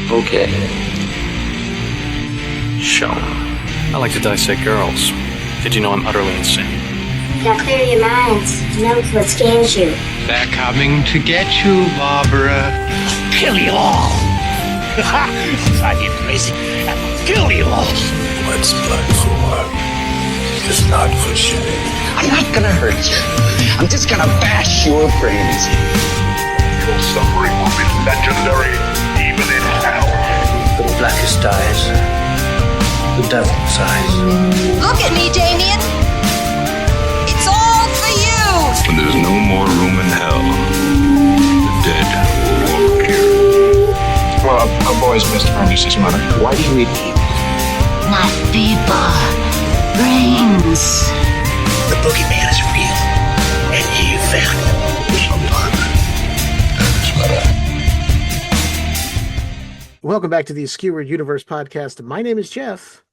Okay. Show. I like to dissect girls. Did you know I'm utterly insane? Now clear your minds. Notice what scares you. They're coming to get you, Barbara. Kill you all. Drive you crazy. Kill you all. What's blood for is not for shedding. I'm not gonna hurt you. I'm just gonna bash your brains. Your suffering will be legendary, even in hell. The blackest eyes. The devil's eyes. Look at me, Damien. It's all for you. When there's no more room in hell, the dead will walk here. Well, a boy's best friend is his mother. Why do you eat people? Not people. Brains. The boogeyman is real, and you found him. Sometimes that is better. Welcome back to the Skewered Universe podcast. My name is Jeff.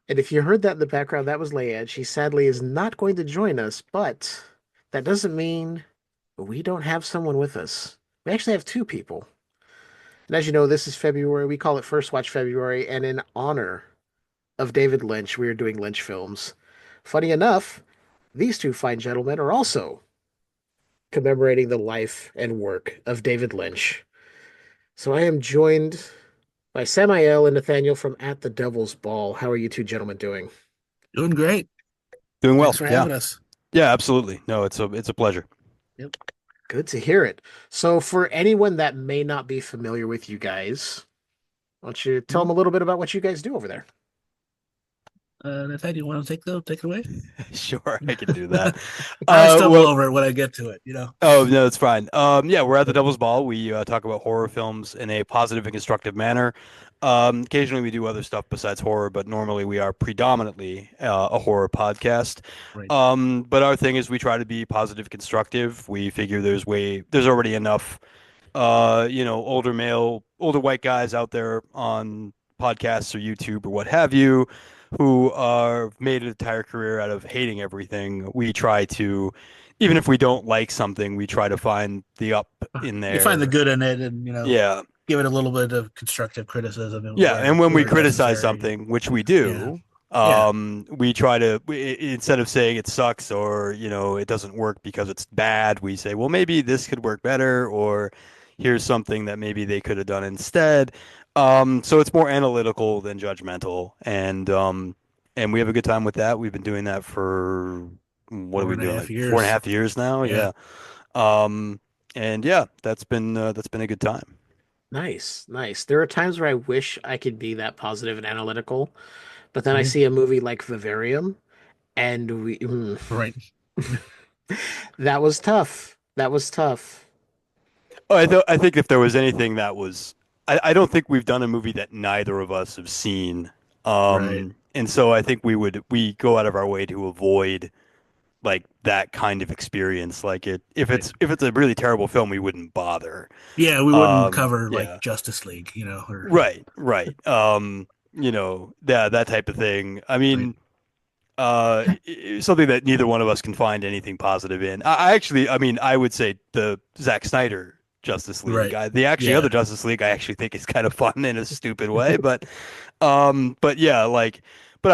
And if you heard that in the background, that was Leiann. She sadly is not going to join us, but that doesn't mean we don't have someone with us. We actually have two people. And as you know, this is February. We call it First Watch February. And in honor of David Lynch, we are doing Lynch films. Funny enough, these two fine gentlemen are also commemorating the life and work of David Lynch. So I am joined by Sammael and Nathaniel from At the Devil's Ball. How are you two gentlemen doing? Doing great. Doing well. Thanks for having us. Yeah, absolutely. No, it's a pleasure. Yep. Good to hear it. So for anyone that may not be familiar with you guys, why don't you tell them a little bit about what you guys do over there? Nathaniel, you want to take it away? Sure, I can do that. I stumble over it when I get to it, you know. Oh, no, it's fine. Yeah, we're at the Devil's Ball. We talk about horror films in a positive and constructive manner. Occasionally we do other stuff besides horror, but normally we are predominantly a horror podcast. Right. But our thing is we try to be positive, constructive. We figure there's already enough, older white guys out there on podcasts or YouTube or what have you, who are made an entire career out of hating everything. We try to, even if we don't like something, we try to find the up in there. You find the good in it, and yeah, give it a little bit of constructive criticism. And when we criticize something, which we do, we try to instead of saying it sucks or it doesn't work because it's bad, we say, well, maybe this could work better, or here's something that maybe they could have done instead. So it's more analytical than judgmental, and we have a good time with that. We've been doing that for what are we doing? 4.5 years now. Yeah. And yeah, that's been a good time. Nice. There are times where I wish I could be that positive and analytical, but then I see a movie like Vivarium, and right. That was tough. Oh, I think if there was anything that was, I don't think we've done a movie that neither of us have seen. Right. And so I think we go out of our way to avoid like that kind of experience. Like if it's a really terrible film, we wouldn't bother. Yeah, we wouldn't cover like Justice League, or... Right. That type of thing. I mean, something that neither one of us can find anything positive in. I would say the Zack Snyder Justice League guy. The other Justice League I actually think is kind of fun in a stupid way, but I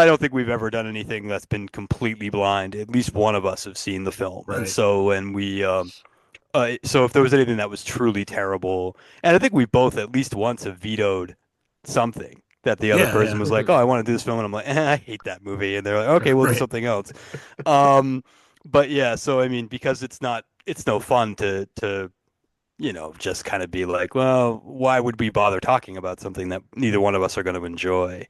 don't think we've ever done anything that's been completely blind. At least one of us have seen the film. Right. And so when we so if there was anything that was truly terrible, and I think we both at least once have vetoed something that the other person was like, oh, I want to do this film, and I'm like, I hate that movie, and they're like, okay, we'll do something else. But yeah, so I mean, because it's no fun to just kind of be like, well, why would we bother talking about something that neither one of us are going to enjoy?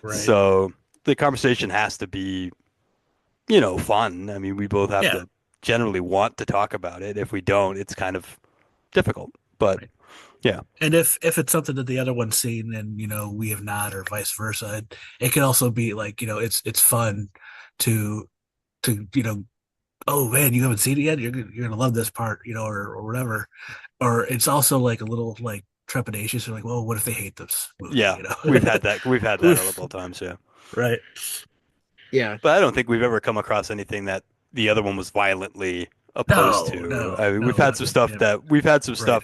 Right. So the conversation has to be, fun. I mean, we both have to generally want to talk about it. If we don't, it's kind of difficult. But yeah. And if it's something that the other one's seen and we have not, or vice versa, it can also be like it's fun to oh man, you haven't seen it yet, you're gonna love this part, or whatever. Or it's also like a little like trepidatious, or like, well, what if they hate this movie? Yeah, we've had that a couple of times. Yeah, right. Yeah, but I don't think we've ever come across anything that the other one was violently opposed to. I mean, we've had some stuff Right.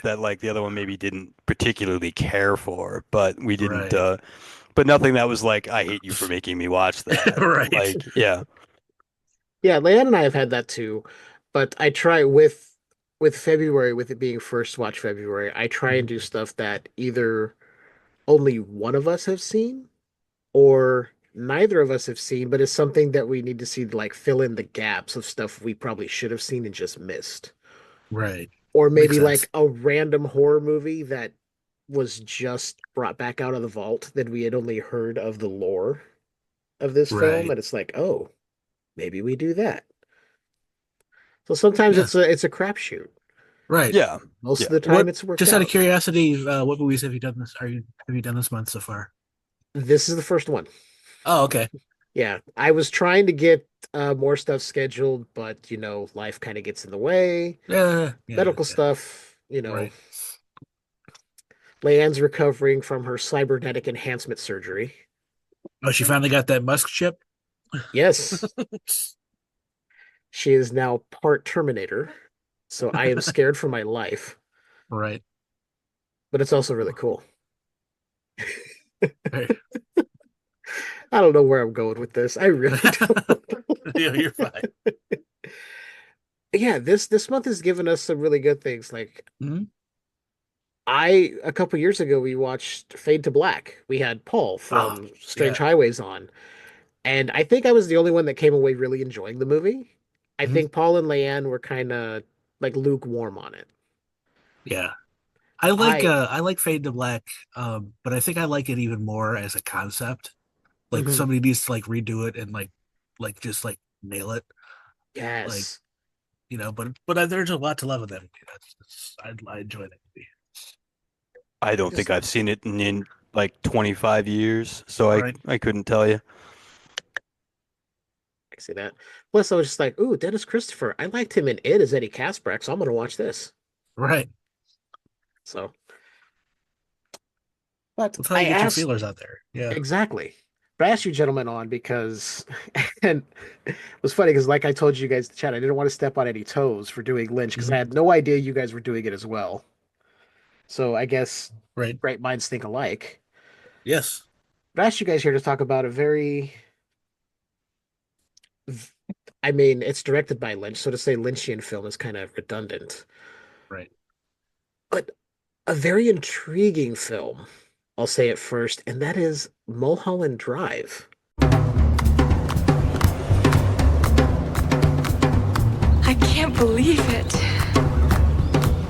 that like the other one maybe didn't particularly care for, but we didn't. Right. But nothing that was like, I hate you for making me watch that. Right. Like, yeah, Yeah, Leanne and I have had that too, but I try with February, with it being first watch February, I try and do stuff that either only one of us have seen or neither of us have seen, but it's something that we need to see to like fill in the gaps of stuff we probably should have seen and just missed. Right. Or Makes maybe sense. like a random horror movie that was just brought back out of the vault that we had only heard of the lore of this film, Right. and it's like, oh, maybe we do that. So sometimes Yeah. it's a crapshoot. Right. yeah, Most yeah. of the time, What? it's worked Just out of out. curiosity, what movies have you done this? Have you done this month so far? This is the first one. Oh, okay. Yeah, I was trying to get more stuff scheduled, but life kind of gets in the way. Yeah. Yeah. Medical Yeah. stuff, Right. Leanne's recovering from her cybernetic enhancement surgery. Oh, she finally got that Musk chip. Yes, she is now part Terminator, so I am scared for my life, Right. but it's also really cool. Right. I don't know where I'm going with this. I really don't. Yeah, you're fine. Yeah, this month has given us some really good things. Like Mhm. a couple years ago we watched Fade to Black. We had Paul Oh, from Strange yeah. Highways on, and I think I was the only one that came away really enjoying the movie. I Mhm. think Paul and Leanne were kind of like lukewarm on it. Yeah. I I like Fade to Black, but I think I like it even more as a concept. Like Mhm. somebody needs to like redo it and like just like nail it. Like, Yes. but there's a lot to love in that movie. I enjoy that movie. I don't think Just I've seen it in like 25 years, so All I right. I couldn't tell you. I see that. Plus, I was just like, "Ooh, Dennis Christopher. I liked him in It as Eddie Kaspbrak, so I'm gonna watch this." Right. So, but That's how I you get your asked feelers out there. Yeah. exactly. But I asked you gentlemen on because, and it was funny because, like I told you guys in the chat, I didn't want to step on any toes for doing Lynch because I Mhm. had no idea you guys were doing it as well. So I guess Right. great minds think alike. Yes. But I asked you guys here to talk about a very, I mean, it's directed by Lynch, so to say Lynchian film is kind of redundant, Right. but a very intriguing film. I'll say it first, and that is Mulholland Drive. I can't believe it.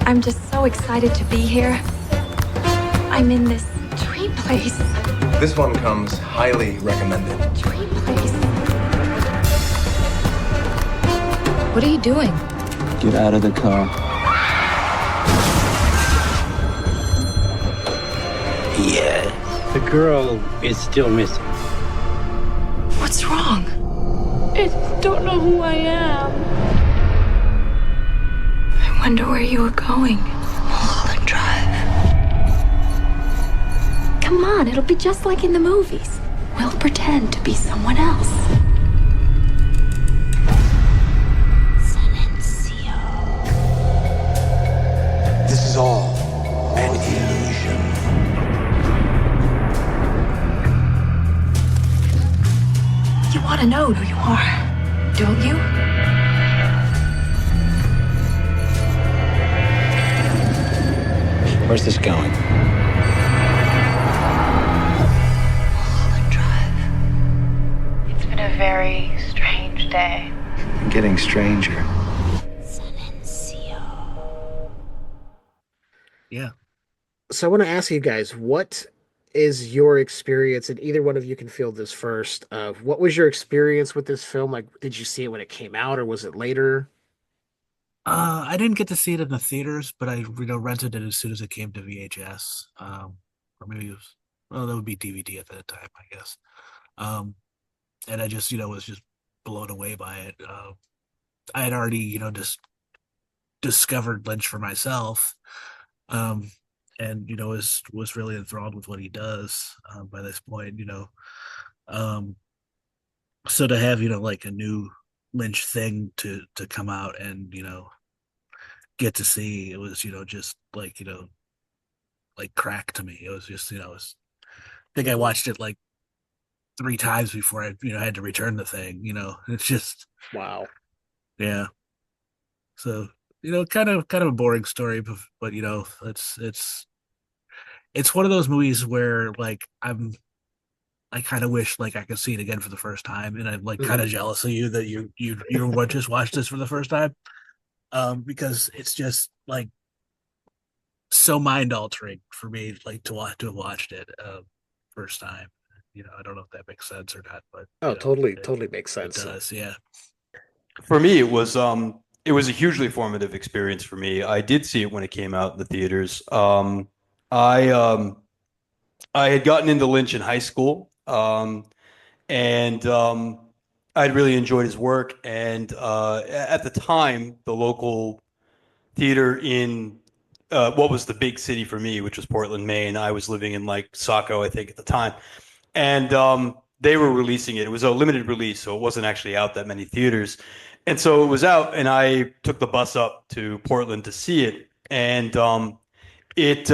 I'm just so excited to be here. I'm in this dream place. This one comes highly recommended. Dream place. What are you doing? Get out of the car. Yeah. The girl is still missing. What's wrong? I don't know who I am. I wonder where you were going. Mulholland Drive. Come on, it'll be just like in the movies. We'll pretend to be someone else. This is all an illusion. You want to know who you are, don't you? Where's this going? Mulholland Drive. It's been a very strange day. Getting stranger. Yeah. So I want to ask you guys, what is your experience? And either one of you can field this first. What was your experience with this film? Like, did you see it when it came out, or was it later? I didn't get to see it in the theaters, but I rented it as soon as it came to VHS. Or maybe that would be DVD at that time, I guess. And I just was just blown away by it. I had already just discovered Lynch for myself, and was really enthralled with what he does by this point. So to have like a new Lynch thing to come out and get to see. It was just like crack to me. It was just I think I watched it like 3 times before I had to return the thing. It's just Wow. yeah. So kind of a boring story, but it's one of those movies where like I kind of wish like I could see it again for the first time, and I'm like kind of jealous of you that you just watched this for the first time, because it's just like so mind altering for me, like to have watched it first time. I don't know if that makes sense or not, but Oh, totally makes it sense. does. Yeah. For me, it was a hugely formative experience for me. I did see it when it came out in the theaters. I I had gotten into Lynch in high school, and I'd really enjoyed his work. And at the time, the local theater in what was the big city for me, which was Portland, Maine. I was living in like Saco, I think, at the time, and they were releasing it. It was a limited release, so it wasn't actually out that many theaters. And so it was out, and I took the bus up to Portland to see it, and it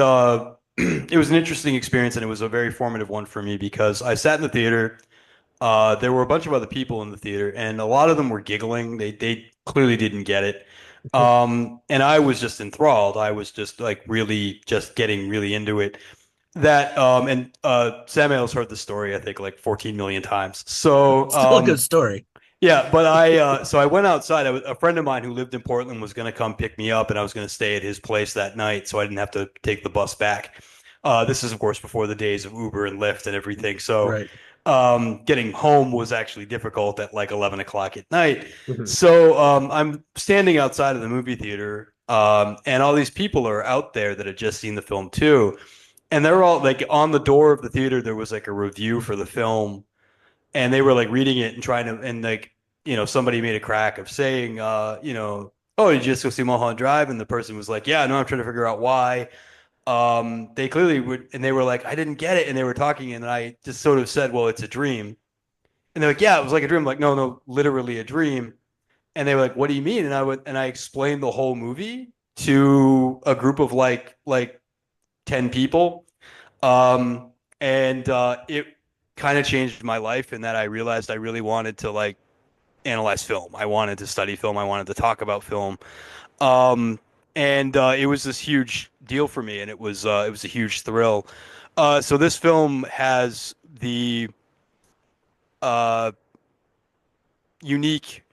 it was an interesting experience, and it was a very formative one for me because I sat in the theater. There were a bunch of other people in the theater, and a lot of them were giggling. They clearly didn't get it. And I was just enthralled. I was just like really just getting really into it. That and Sammael's heard the story, I think, like 14 million times. So Still a good story. yeah, but so I went outside. A friend of mine who lived in Portland was going to come pick me up, and I was going to stay at his place that night, so I didn't have to take the bus back. This is, of course, before the days of Uber and Lyft and everything. So Right. getting home was actually difficult at like 11 o'clock at night. So I'm standing outside of the movie theater, and all these people are out there that had just seen the film too. And they're all like on the door of the theater, there was like a review for the film, and they were like reading it and trying to, and like, somebody made a crack of saying, oh, did you just go see Mulholland Drive? And the person was like, yeah, no, I'm trying to figure out why. They clearly would, and they were like, I didn't get it. And they were talking, and I just sort of said, well, it's a dream. And they're like, yeah, it was like a dream. I'm like, no, no, literally a dream. And they were like, what do you mean? And I explained the whole movie to a group of like 10 people. And it kind of changed my life in that I realized I really wanted to like analyze film. I wanted to study film. I wanted to talk about film. Um, and it was this huge deal for me, and it was a huge thrill. So this film has the uh, unique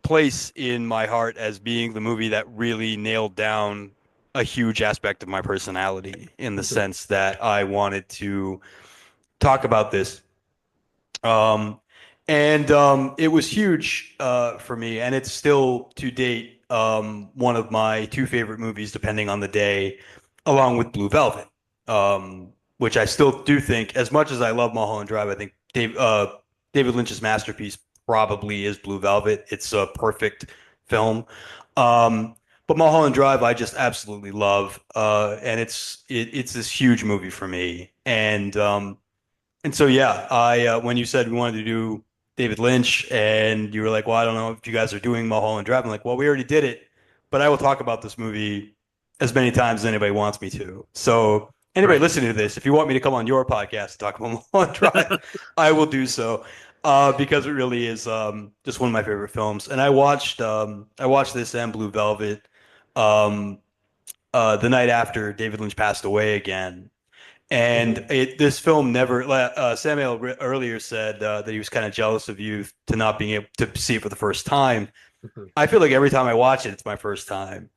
place in my heart as being the movie that really nailed down a huge aspect of my personality in the sense that I wanted to talk about this. Um, and it was huge for me, and it's still to date one of my two favorite movies, depending on the day, along with Blue Velvet, which I still do think, as much as I love Mulholland Drive, I think David Lynch's masterpiece probably is Blue Velvet. It's a perfect film. But Mulholland Drive, I just absolutely love, and it's this huge movie for me, and so, yeah, I when you said we wanted to do David Lynch, and you were like, "Well, I don't know if you guys are doing Mulholland Drive." I'm like, "Well, we already did it, but I will talk about this movie as many times as anybody wants me to." So, anybody listening to this, if you want me to come on your podcast to talk about Mulholland Drive, I will do so, because it really is just one of my favorite films. And I watched this and Blue Velvet um, the night after David Lynch passed away again. And this film never. Samuel earlier said that he was kind of jealous of you to not being able to see it for the first time. I feel like every time I watch it, it's my first time.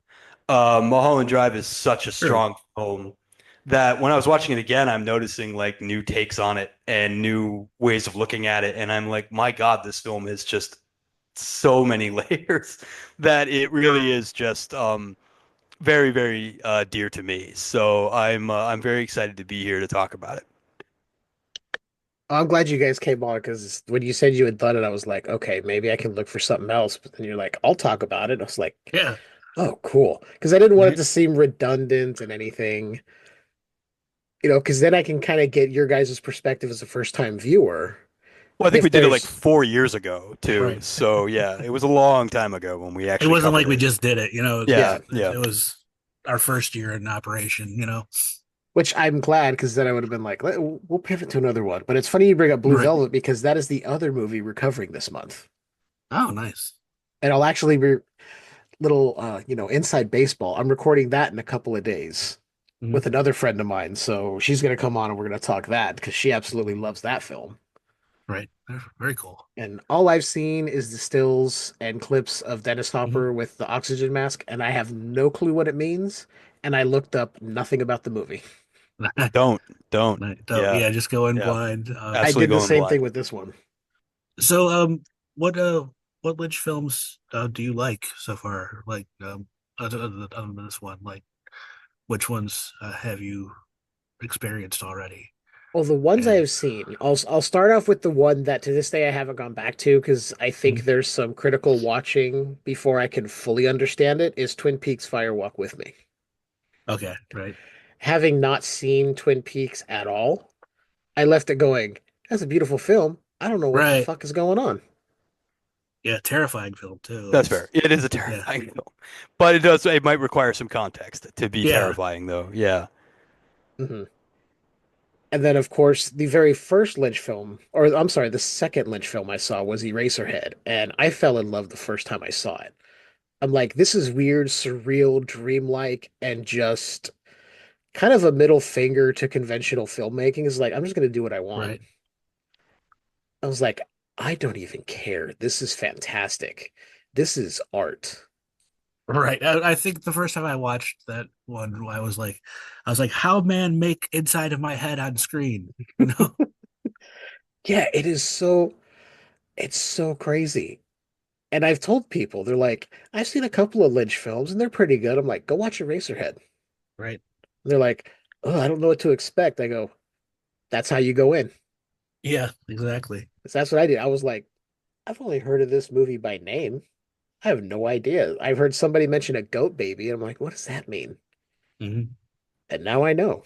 Mulholland Drive is such a strong film that when I was watching it again, I'm noticing like new takes on it and new ways of looking at it, and I'm like, my God, this film is just so many layers that it really is just very, very dear to me. So I'm very excited to be here to talk about it. I'm glad you guys came on because when you said you had done it, I was like, okay, maybe I can look for something else. But then you're like, I'll talk about it. I was like, Yeah. oh, cool. Because I didn't want it to seem redundant and anything, because then I can kind of get your guys' perspective as a first time viewer. Well, I think If we did it like there's 4 years ago too. Right. So yeah, it was a long time ago when we It actually wasn't like covered we it. just did it, Yeah, it was our first year in operation. which I'm glad because then I would have been like, we'll pivot to another one. But it's funny you bring up Blue Right. Velvet because that is the other movie we're covering this month. Oh, nice. And I'll actually be little, inside baseball. I'm recording that in a couple of days with another friend of mine. So she's going to come on and we're going to talk that because she absolutely loves that film. Right. Very cool. And all I've seen is the stills and clips of Dennis Hopper with the oxygen mask, and I have no clue what it means. And I looked up nothing about the movie. Don't. Yeah, just go in Yeah. blind. I did the same thing with this one. So, what Lynch films do you like so far? Like, other than this one, like, which ones have you experienced already? Well, the ones I have seen, I'll start off with the one that to this day I haven't gone back to because I think there's some critical watching before I can fully understand it, is Twin Peaks Fire Walk with Me. Okay, right. Having not seen Twin Peaks at all, I left it going, that's a beautiful film. I don't know what the fuck is going on. Yeah, terrifying film too. That's fair. It is a terrifying film, but it might require some context to be terrifying, though. Yeah. Mm-hmm. And then, of course, the very first Lynch film, or I'm sorry, the second Lynch film I saw was Eraserhead, and I fell in love the first time I saw it. I'm like, this is weird, surreal, dreamlike, and just kind of a middle finger to conventional filmmaking. Is like, I'm just going to do what I want. Right. I was like, I don't even care. This is fantastic. This is art. Right. I think the first time I watched that one, I was like, how man make inside of my head on screen? Yeah, it's so crazy. And I've told people, they're like, I've seen a couple of Lynch films and they're pretty good. I'm like, go watch Eraserhead. Right. And they're like, oh, I don't know what to expect. I go, that's how you go in. Yeah, exactly. That's what I did. I was like, I've only heard of this movie by name. I have no idea. I've heard somebody mention a goat baby, and I'm like, what does that mean? Mm-hmm. And now I know.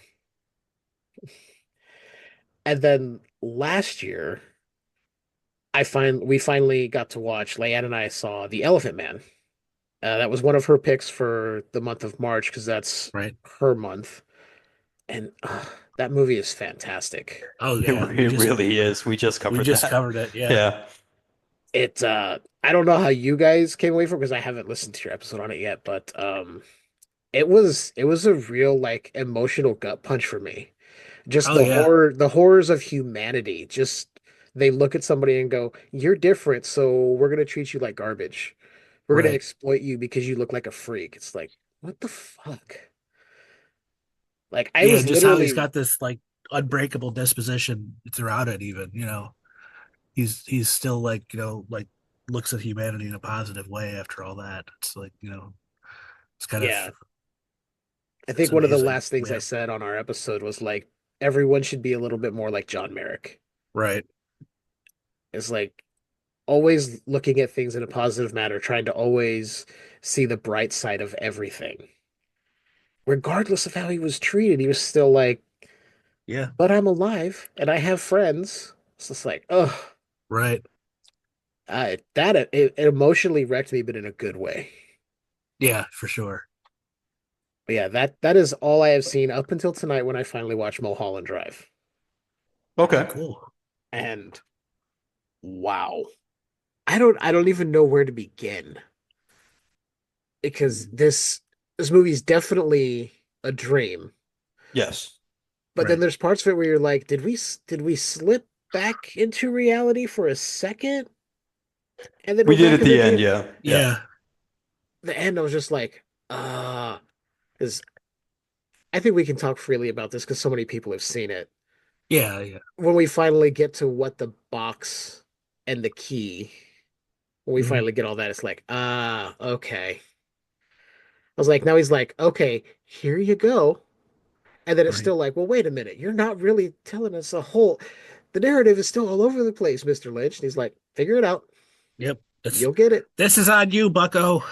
And then last year, we finally got to watch. Leanne and I saw The Elephant Man. That was one of her picks for the month of March because that's her month. And that movie is fantastic. Oh yeah, it really is. We just covered it. Yeah. I don't know how you guys came away from it because I haven't listened to your episode on it yet, but it was a real like emotional gut punch for me. Just the horrors of humanity. Just they look at somebody and go, "You're different, so we're gonna treat you like garbage. We're gonna exploit you because you look like a freak." It's like, what the fuck? Like I was just literally how he's got this like unbreakable disposition throughout it. Even he's still like like looks at humanity in a positive way after all that. It's like it's kind of. I think one of the last things I said on our episode was like everyone should be a little bit more like John Merrick. Right. It's like always looking at things in a positive manner, trying to always see the bright side of everything. Regardless of how he was treated, he was still like, yeah, but I'm alive and I have friends. It's just like, ugh. Right. It emotionally wrecked me, but in a good way. Yeah, for sure. But yeah, that is all I have seen up until tonight when I finally watched Mulholland Drive. Okay. Cool. And wow. I don't even know where to begin. Because this movie is definitely a dream. Yes. But then there's parts of it where you're like, did we slip back into reality for a second? And then we did at the end, yeah. The end, I was just like, because I think we can talk freely about this because so many people have seen it. Yeah. When we finally get to what the box and the key, when we finally get all that, it's like, okay. I was like, now he's like, okay, here you go. And then it's still like, well, wait a minute. You're not really telling us the narrative is still all over the place, Mr. Lynch. And he's like, figure it out. Yep. You'll get it. This is on you, bucko.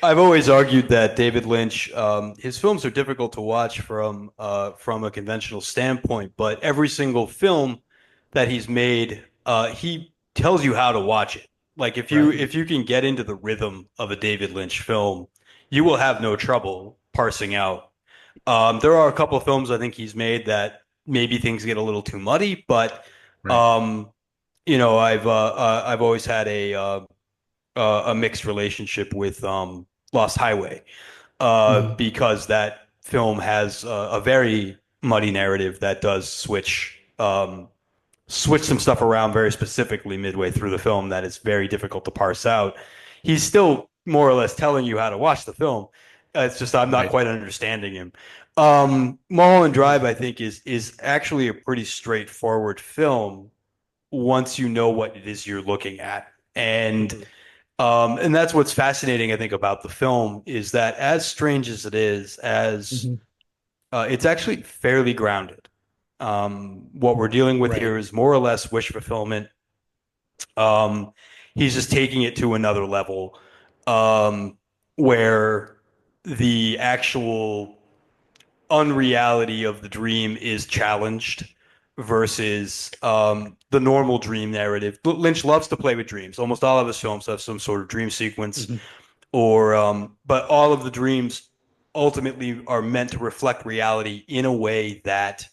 I've always argued that David Lynch, his films are difficult to watch from a conventional standpoint, but every single film that he's made, he tells you how to watch it. Like if you can get into the rhythm of a David Lynch film, you will have no trouble parsing out. There are a couple of films I think he's made that maybe things get a little too muddy, but I've always had a mixed relationship with Lost Highway because that film has a very muddy narrative that does switch some stuff around very specifically midway through the film that is very difficult to parse out. He's still more or less telling you how to watch the film. It's just I'm not quite understanding him. Mulholland Drive, I think, is actually a pretty straightforward film once you know what it is you're looking at. And that's what's fascinating, I think, about the film is that as strange as it is, it's actually fairly grounded. What we're dealing with here is more or less wish fulfillment. He's just taking it to another level, where the actual unreality of the dream is challenged versus the normal dream narrative. Lynch loves to play with dreams. Almost all of his films have some sort of dream sequence, but all of the dreams ultimately are meant to reflect reality in a way that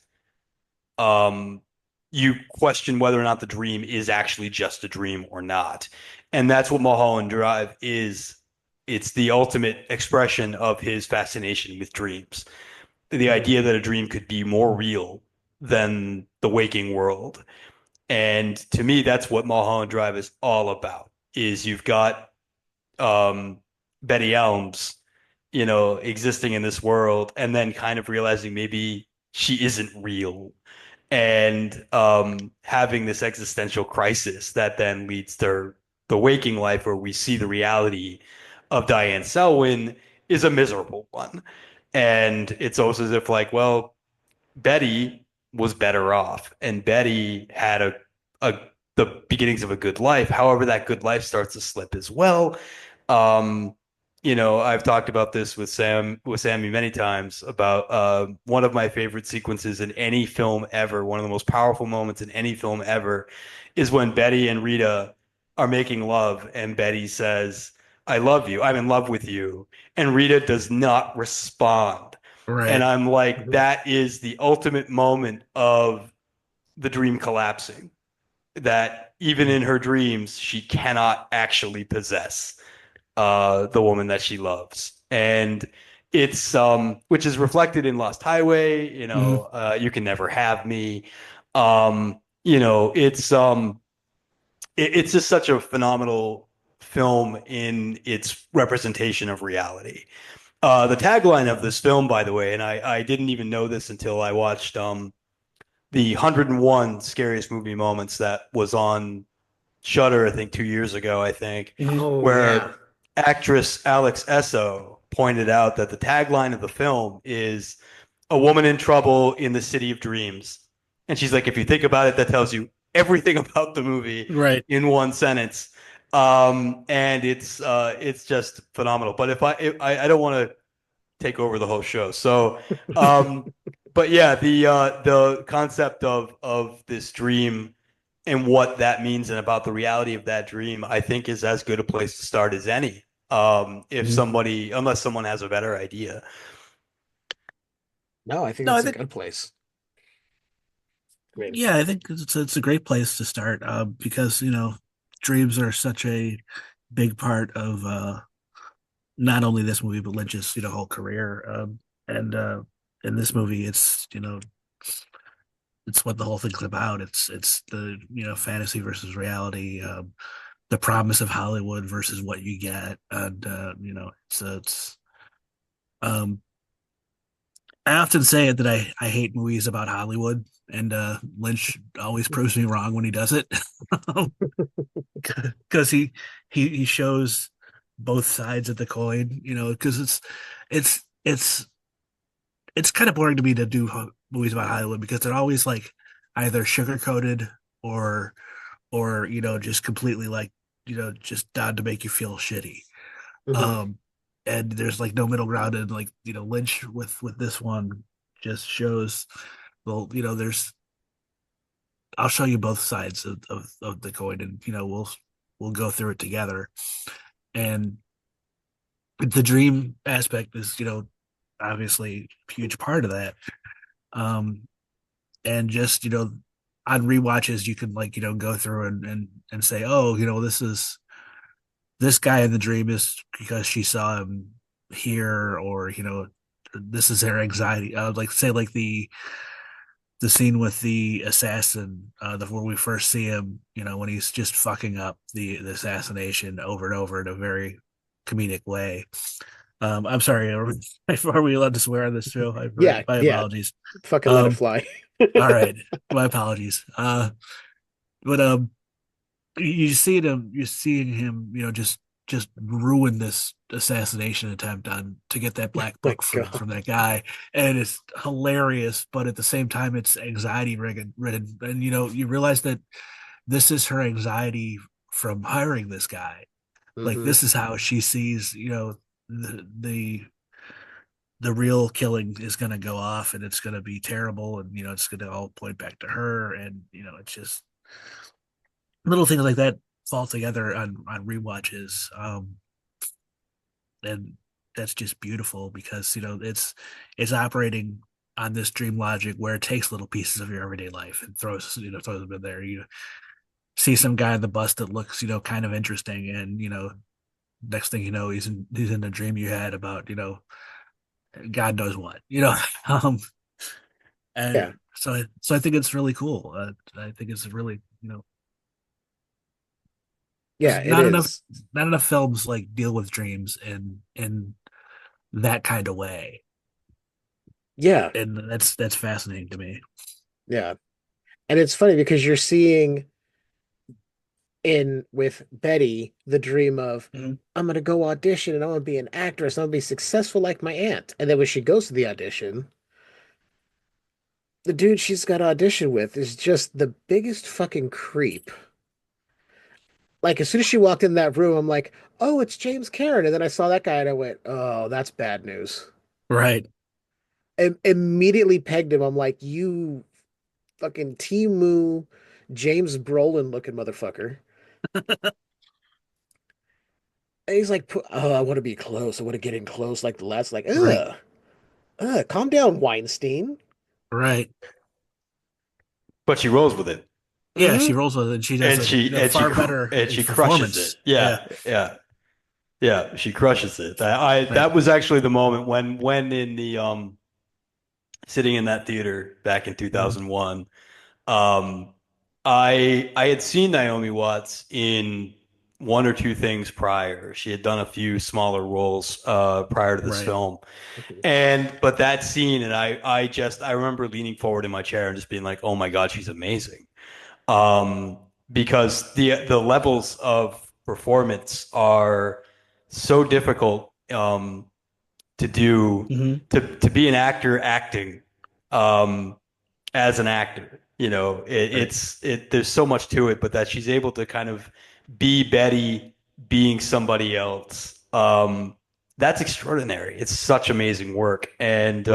you question whether or not the dream is actually just a dream or not. And that's what Mulholland Drive is. It's the ultimate expression of his fascination with dreams. The idea that a dream could be more real than the waking world. And to me, that's what Mulholland Drive is all about, is you've got Betty Elms, existing in this world and then kind of realizing maybe she isn't real and having this existential crisis that then leads to the waking life where we see the reality of Diane Selwyn is a miserable one. And it's almost as if like, well, Betty was better off and Betty had the beginnings of a good life. However, that good life starts to slip as well. I've talked about this with Sammy many times about one of my favorite sequences in any film ever. One of the most powerful moments in any film ever is when Betty and Rita are making love and Betty says, "I love you. I'm in love with you." And Rita does not respond. Right. And I'm like, that is the ultimate moment of the dream collapsing. That even in her dreams, she cannot actually possess the woman that she loves. And it's which is reflected in Lost Highway, You Can Never Have Me. It's just such a phenomenal film in its representation of reality. The tagline of this film, by the way, and I didn't even know this until I watched the 101 Scariest Movie Moments that was on Shudder, I think 2 years ago, where actress Alex Esso pointed out that the tagline of the film is "A woman in trouble in the city of dreams." And she's like, if you think about it, that tells you everything about the movie in one sentence. And it's just phenomenal. But if I don't want to take over the whole show. So, but yeah, the concept of this dream and what that means and about the reality of that dream, I think is as good a place to start as any. Unless someone has a better idea. No, I think it's a good place. Great. Yeah, I think it's a great place to start because, dreams are such a big part of not only this movie, but Lynch's, whole career. And in this movie, it's, it's what the whole thing's about. It's the, fantasy versus reality, the promise of Hollywood versus what you get. And, it's I often say it that I hate movies about Hollywood, and Lynch always proves me wrong when he does it, because he shows both sides of the coin, because it's kind of boring to me to do movies about Hollywood because they're always like either sugar coated or just completely like just done to make you feel shitty. And there's like no middle ground, and like Lynch with this one just shows, well, there's I'll show you both sides of the coin, and we'll go through it together. And the dream aspect is obviously a huge part of that. And just on rewatches you can go through and say, oh, this guy in the dream is because she saw him here, or this is her anxiety. I would like to say like the scene with the assassin, where we first see him, when he's just fucking up the assassination over and over in a very comedic way. I'm sorry, are we allowed to swear on this show? My apologies. Fucking let it fly. All right, my apologies. But you're seeing him, just ruin this assassination attempt to get that black book from that guy, and it's hilarious. But at the same time, it's anxiety ridden, and you realize that this is her anxiety from hiring this guy. Mm-hmm. Like this is how she sees, the real killing is going to go off, and it's going to be terrible, and it's going to all point back to her, and it's just little things like that fall together on rewatches, and that's just beautiful because it's operating on this dream logic where it takes little pieces of your everyday life and throws them in there. You see some guy on the bus that looks kind of interesting, and next thing you know, he's in a dream you had about God knows what, and yeah. So I think it's really cool. I think it's really yeah, not enough films like deal with dreams in that kind of way. Yeah, and that's fascinating to me. Yeah, and it's funny because you're seeing with Betty the dream of I'm gonna go audition and I'm gonna be an actress, I'm gonna be successful like my aunt, and then when she goes to the audition, the dude she's got to audition with is just the biggest fucking creep. Like, as soon as she walked in that room, I'm like, oh, it's James Cameron. And then I saw that guy and I went, oh, that's bad news. Right. And immediately pegged him. I'm like, you fucking Timu James Brolin looking motherfucker. And he's like, oh, I want to be close. I want to get in close like the last, like, calm down, Weinstein. Right. But she rolls with it. Yeah, she rolls with it, and she does better, and she crushes it. Yeah. She crushes it. That was actually the moment when in the sitting in that theater back in 2001, I had seen Naomi Watts in one or two things prior. She had done a few smaller roles prior to this film, but that scene, and I remember leaning forward in my chair and just being like, oh my God, she's amazing. Because the levels of performance are so difficult to do, to be an actor acting as an actor. There's so much to it, but that she's able to kind of be Betty being somebody else. That's extraordinary. It's such amazing work, and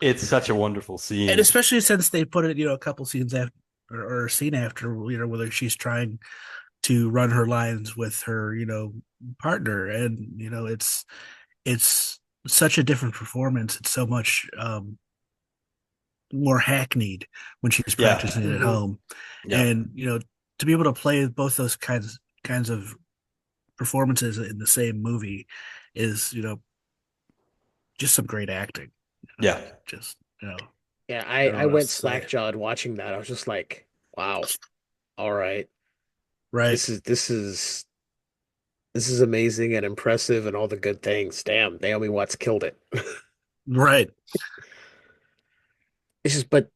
it's such a wonderful scene. And especially since they put it, a couple scenes after. Or scene after, whether she's trying to run her lines with her, partner, and it's such a different performance. It's so much more hackneyed when she's practicing it at home, and to be able to play both those kinds of performances in the same movie is just some great acting. Yeah, Yeah, I went slack-jawed watching that. I was just like, wow. All right. Right. This is amazing and impressive and all the good things. Damn, Naomi Watts killed it. Right. It's just, but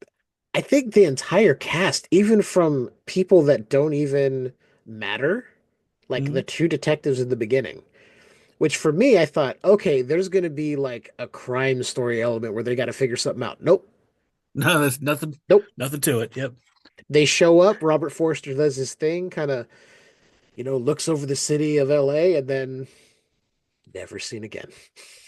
I think the entire cast, even from people that don't even matter, like the two detectives in the beginning, which for me, I thought, okay, there's going to be like a crime story element where they got to figure something out. Nope. No, there's nothing. Nope. Nothing to it. Yep. They show up. Robert Forster does his thing, kind of, looks over the city of LA, and then never seen again.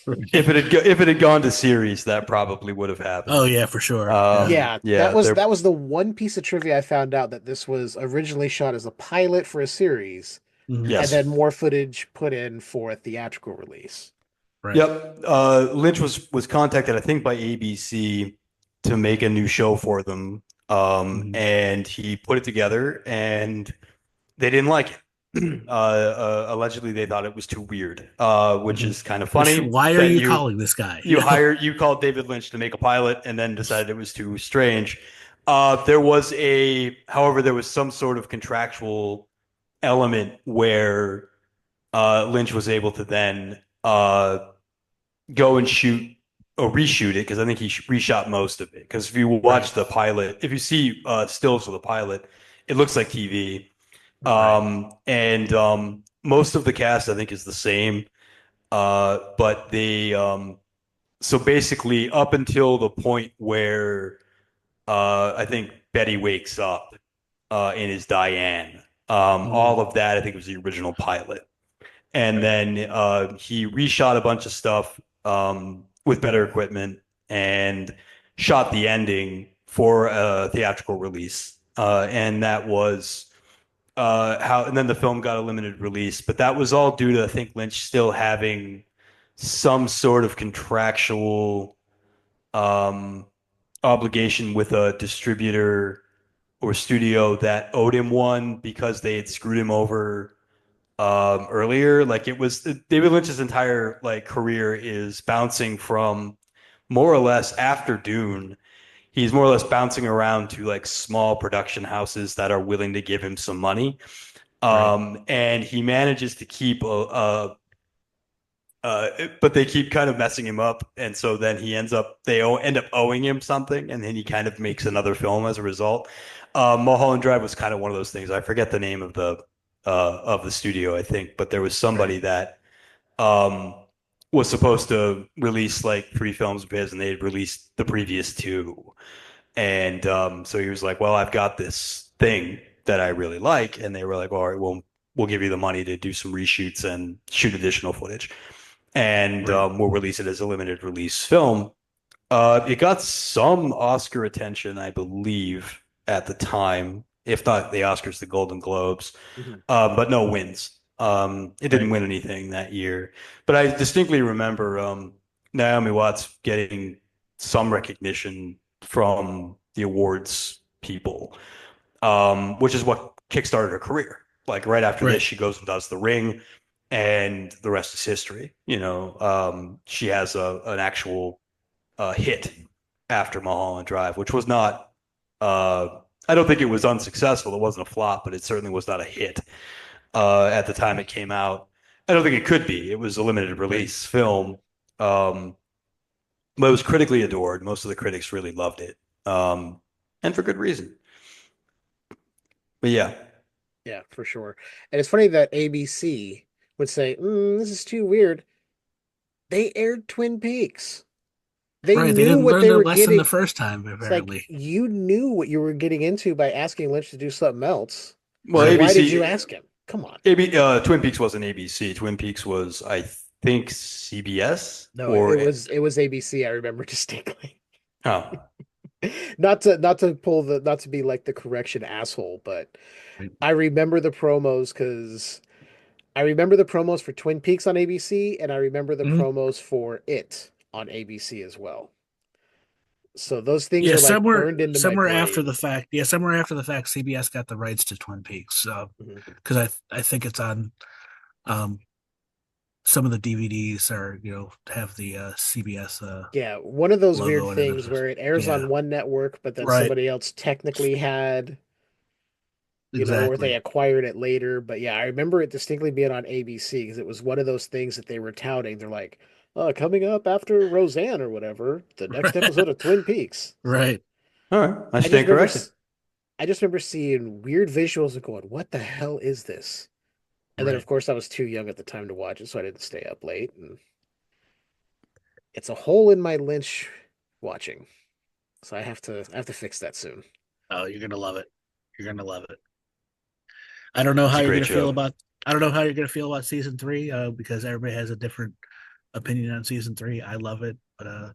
If it had gone to series, that probably would have happened. Oh yeah, for sure. Yeah, that was the one piece of trivia I found out, that this was originally shot as a pilot for a series, and then more footage put in for a theatrical release. Right. Yep. Lynch was contacted, I think, by ABC to make a new show for them. And he put it together, and they didn't like it. Allegedly, they thought it was too weird, which is kind of funny. Why are you calling this guy? You called David Lynch to make a pilot, and then decided it was too strange. However, there was some sort of contractual element where Lynch was able to then go and shoot or reshoot it, because I think he reshot most of it. Because if you watch the pilot, if you see stills of the pilot, it looks like TV. And most of the cast, I think, is the same. But they so basically up until the point where I think Betty wakes up and is Diane. All of that, I think, was the original pilot. And then he reshot a bunch of stuff with better equipment and shot the ending for a theatrical release. And that was and then the film got a limited release. But that was all due to, I think, Lynch still having some sort of contractual obligation with a distributor or studio that owed him one, because they had screwed him over earlier. Like, it was David Lynch's entire career is bouncing from, more or less, after Dune, he's more or less bouncing around to small production houses that are willing to give him some money. And he manages to keep but they keep kind of messing him up, and so then end up owing him something, and then he kind of makes another film as a result. Mulholland Drive was kind of one of those things. I forget the name of the studio, I think, but there was somebody that was supposed to release 3 films of his, and they had released the previous 2. And so he was like, well, I've got this thing that I really like. And they were like, all right, well, we'll give you the money to do some reshoots and shoot additional footage. And we'll release it as a limited release film. It got some Oscar attention, I believe, at the time. If not the Oscars, the Golden Globes. But no wins. It didn't win anything that year. But I distinctly remember Naomi Watts getting some recognition from the awards people, which is what kickstarted her career. Right after this, she goes and does The Ring, and the rest is history. She has an actual hit after Mulholland Drive, which was not, I don't think it was unsuccessful. It wasn't a flop, but it certainly was not a hit at the time it came out. I don't think it could be. It was a limited release film. But it was critically adored. Most of the critics really loved it, and for good reason. But yeah, for sure. And it's funny that ABC would say, "This is too weird." They aired Twin Peaks. They knew what they were getting the first time. Apparently, you knew what you were getting into by asking Lynch to do something else. Well, so ABC, why did you ask him? Come on. Twin Peaks wasn't ABC. Twin Peaks was, I think, CBS. No, it was ABC. I remember distinctly. Oh, not to be like the correction asshole, but I remember the promos, because I remember the promos for Twin Peaks on ABC, and I remember the promos for It on ABC as well. So those things are burned into my brain. After the fact. Yeah, somewhere after the fact, CBS got the rights to Twin Peaks. Because I think it's on some of the DVDs have the CBS. One of those weird things where it airs on one network, but then somebody else technically had, or they acquired it later. But yeah, I remember it distinctly being on ABC, because it was one of those things that they were touting. They're like, coming up after Roseanne or whatever, the next episode of Twin Peaks. Right. All right. I stand corrected. I just remember seeing weird visuals and going, what the hell is this? And then, of course, I was too young at the time to watch it, so I didn't stay up late. And it's a hole in my Lynch watching, so I have to fix that soon. Oh, you're gonna love it. You're gonna love it. I don't know how you're gonna feel about. I don't know how you're gonna feel about season 3, because everybody has a different opinion on season 3. I love it, but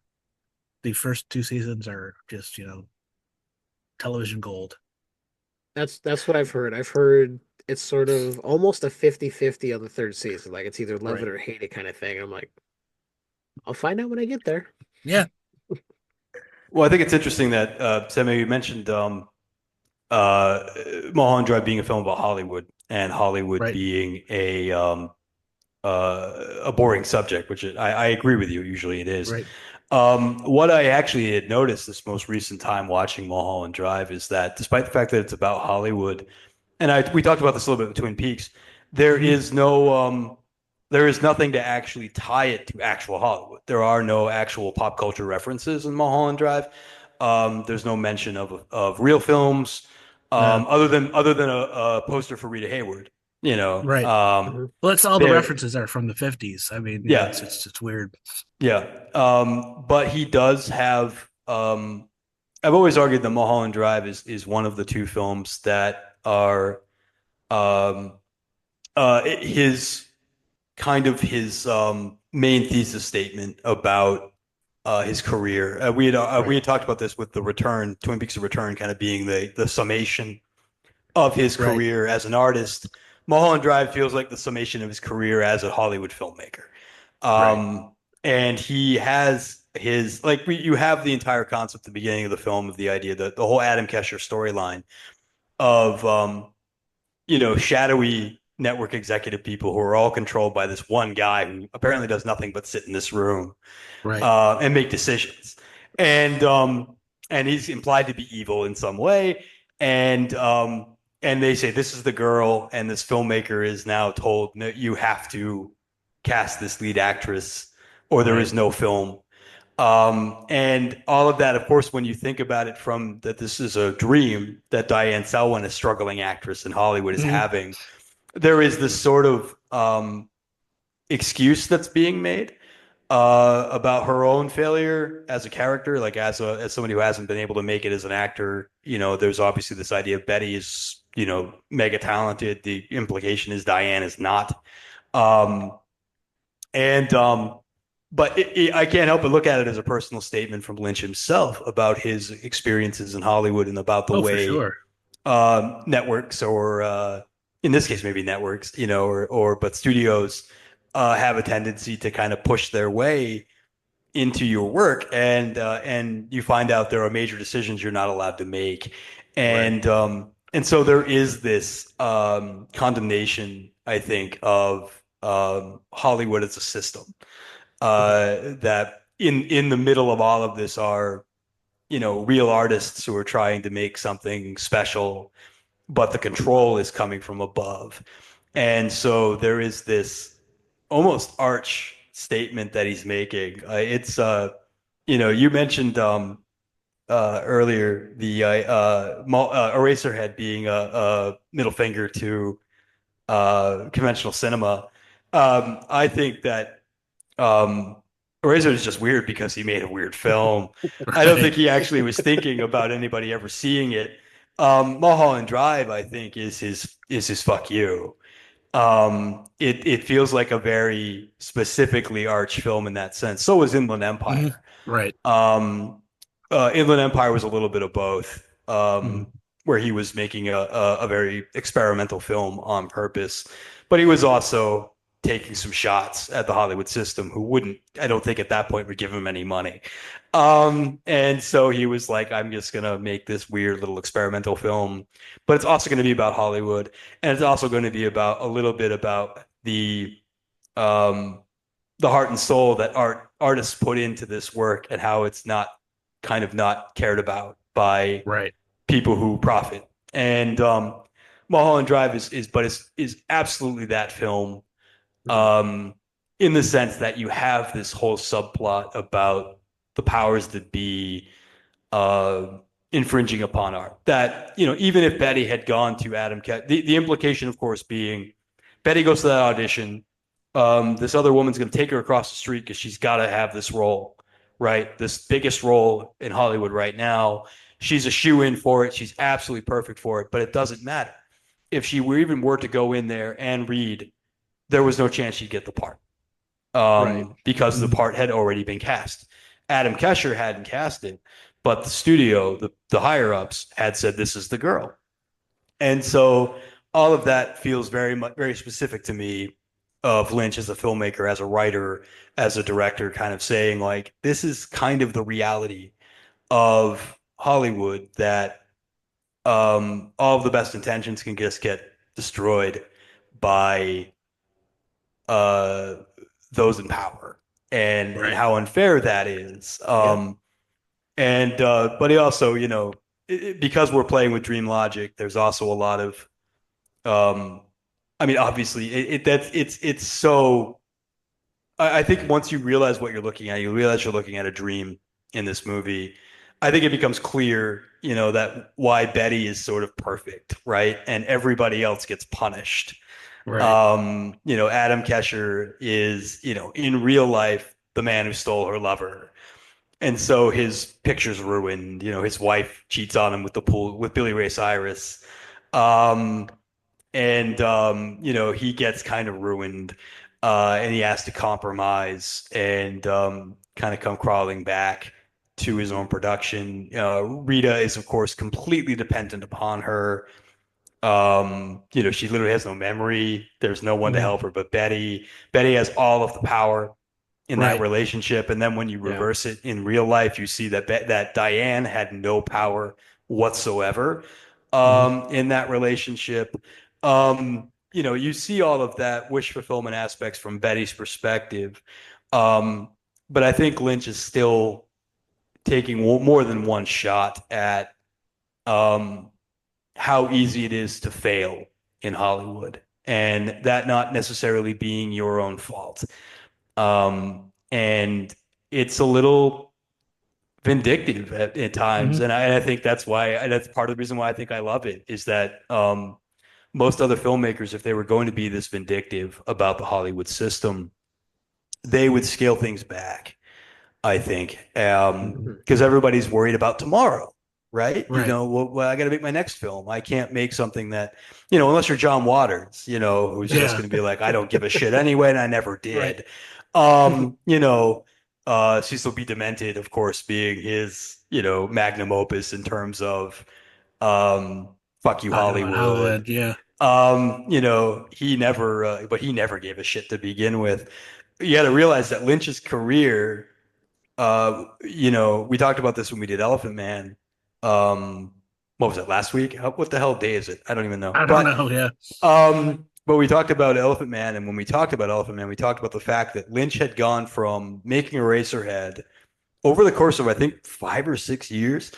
the first 2 seasons are just television gold. That's what I've heard. I've heard it's sort of almost a 50-50 on the third season. Like it's either love it or hate it kind of thing. I'm like, I'll find out when I get there. Yeah. Well, I think it's interesting that Sammy, you mentioned Mulholland Drive being a film about Hollywood and Hollywood being a boring subject, which I agree with you. Usually it is. Right. What I actually had noticed this most recent time watching Mulholland Drive is that despite the fact that it's about Hollywood, and we talked about this a little bit with Twin Peaks, there is nothing to actually tie it to actual Hollywood. There are no actual pop culture references in Mulholland Drive. There's no mention of real films, other than a poster for Rita Hayworth. Right. Well, that's all the references are from the 50s. I mean, yeah, it's weird. Yeah. But he does have, I've always argued that Mulholland Drive is one of the 2 films that are, his main thesis statement about, his career. We had talked about this with the Return, Twin Peaks of Return kind of being the summation of his career as an artist. Mulholland Drive feels like the summation of his career as a Hollywood filmmaker. And he has his, you have the entire concept at the beginning of the film of the idea that the whole Adam Kesher storyline of, shadowy network executive people who are all controlled by this one guy who apparently does nothing but sit in this room and make decisions. And he's implied to be evil in some way. And they say, this is the girl, and this filmmaker is now told, no, you have to cast this lead actress or there is no film. And all of that, of course, when you think about it from that this is a dream that Diane Selwyn, a struggling actress in Hollywood, is having, there is this sort of excuse that's being made about her own failure as a character, like as somebody who hasn't been able to make it as an actor. There's obviously this idea of Betty is, mega talented. The implication is Diane is not. But I can't help but look at it as a personal statement from Lynch himself about his experiences in Hollywood and about the way networks, or in this case maybe networks, but studios have a tendency to kind of push their way into your work, and you find out there are major decisions you're not allowed to make, and so there is this condemnation, I think, of Hollywood as a system. That in the middle of all of this are, real artists who are trying to make something special, but the control is coming from above. And so there is this almost arch statement that he's making. It's, you mentioned earlier the Eraserhead being a middle finger to conventional cinema. I think that Eraser is just weird because he made a weird film. I don't think he actually was thinking about anybody ever seeing it. Mulholland Drive, I think, is his fuck you. It feels like a very specifically arch film in that sense. So was Inland Empire. Right. Inland Empire was a little bit of both, where he was making a very experimental film on purpose, but he was also taking some shots at the Hollywood system, who wouldn't, I don't think at that point, would give him any money. And so he was like, I'm just going to make this weird little experimental film, but it's also going to be about Hollywood. And it's also going to be about a little bit about the heart and soul that artists put into this work, and how it's not cared about by people who profit. And Mulholland Drive is absolutely that film. In the sense that you have this whole subplot about the powers that be infringing upon art. That, even if Betty had gone to Adam Kesher, the implication, of course, being Betty goes to that audition, this other woman's going to take her across the street because she's got to have this role, right? This biggest role in Hollywood right now. She's a shoe-in for it. She's absolutely perfect for it, but it doesn't matter. If she were to go in there and read, there was no chance she'd get the part. because the part had already been cast. Adam Kesher hadn't cast it, but the studio, the higher ups, had said this is the girl, and so all of that feels very specific to me of Lynch as a filmmaker, as a writer, as a director, kind of saying like this is kind of the reality of Hollywood, that all of the best intentions can just get destroyed by uh, those in power, and how unfair that is. But he also, because we're playing with dream logic, there's also a lot of, I mean, obviously, it's so. I think once you realize what you're looking at, you realize you're looking at a dream in this movie. I think it becomes clear, that why Betty is sort of perfect, right? And everybody else gets punished. Right. Adam Kesher is, in real life, the man who stole her lover. And so his picture's ruined. His wife cheats on him with Billy Ray Cyrus. He gets kind of ruined, and he has to compromise and kind of come crawling back to his own production. Rita is, of course, completely dependent upon her. She literally has no memory. There's no one to help her but Betty. Betty has all of the power in that relationship. And then when you reverse it in real life, you see that Diane had no power whatsoever in that relationship. You see all of that wish fulfillment aspects from Betty's perspective. But I think Lynch is still taking more than one shot at how easy it is to fail in Hollywood, and that not necessarily being your own fault. And it's a little vindictive at times. And I think that's part of the reason why I think I love it, is that most other filmmakers, if they were going to be this vindictive about the Hollywood system, they would scale things back, I think, because everybody's worried about tomorrow, right? Well, I got to make my next film. I can't make something that, unless you're John Waters, who's just going to be like, I don't give a shit anyway, and I never did. Cecil B. Demented, of course, being his, magnum opus in terms of fuck you, Hollywood. Yeah. He never gave a shit to begin with. You got to realize that Lynch's career, we talked about this when we did Elephant Man. What was it, last week? What the hell day is it? I don't even know. I don't know. Yeah. But we talked about Elephant Man, and when we talked about Elephant Man, we talked about the fact that Lynch had gone from making Eraserhead over the course of, I think, 5 or 6 years,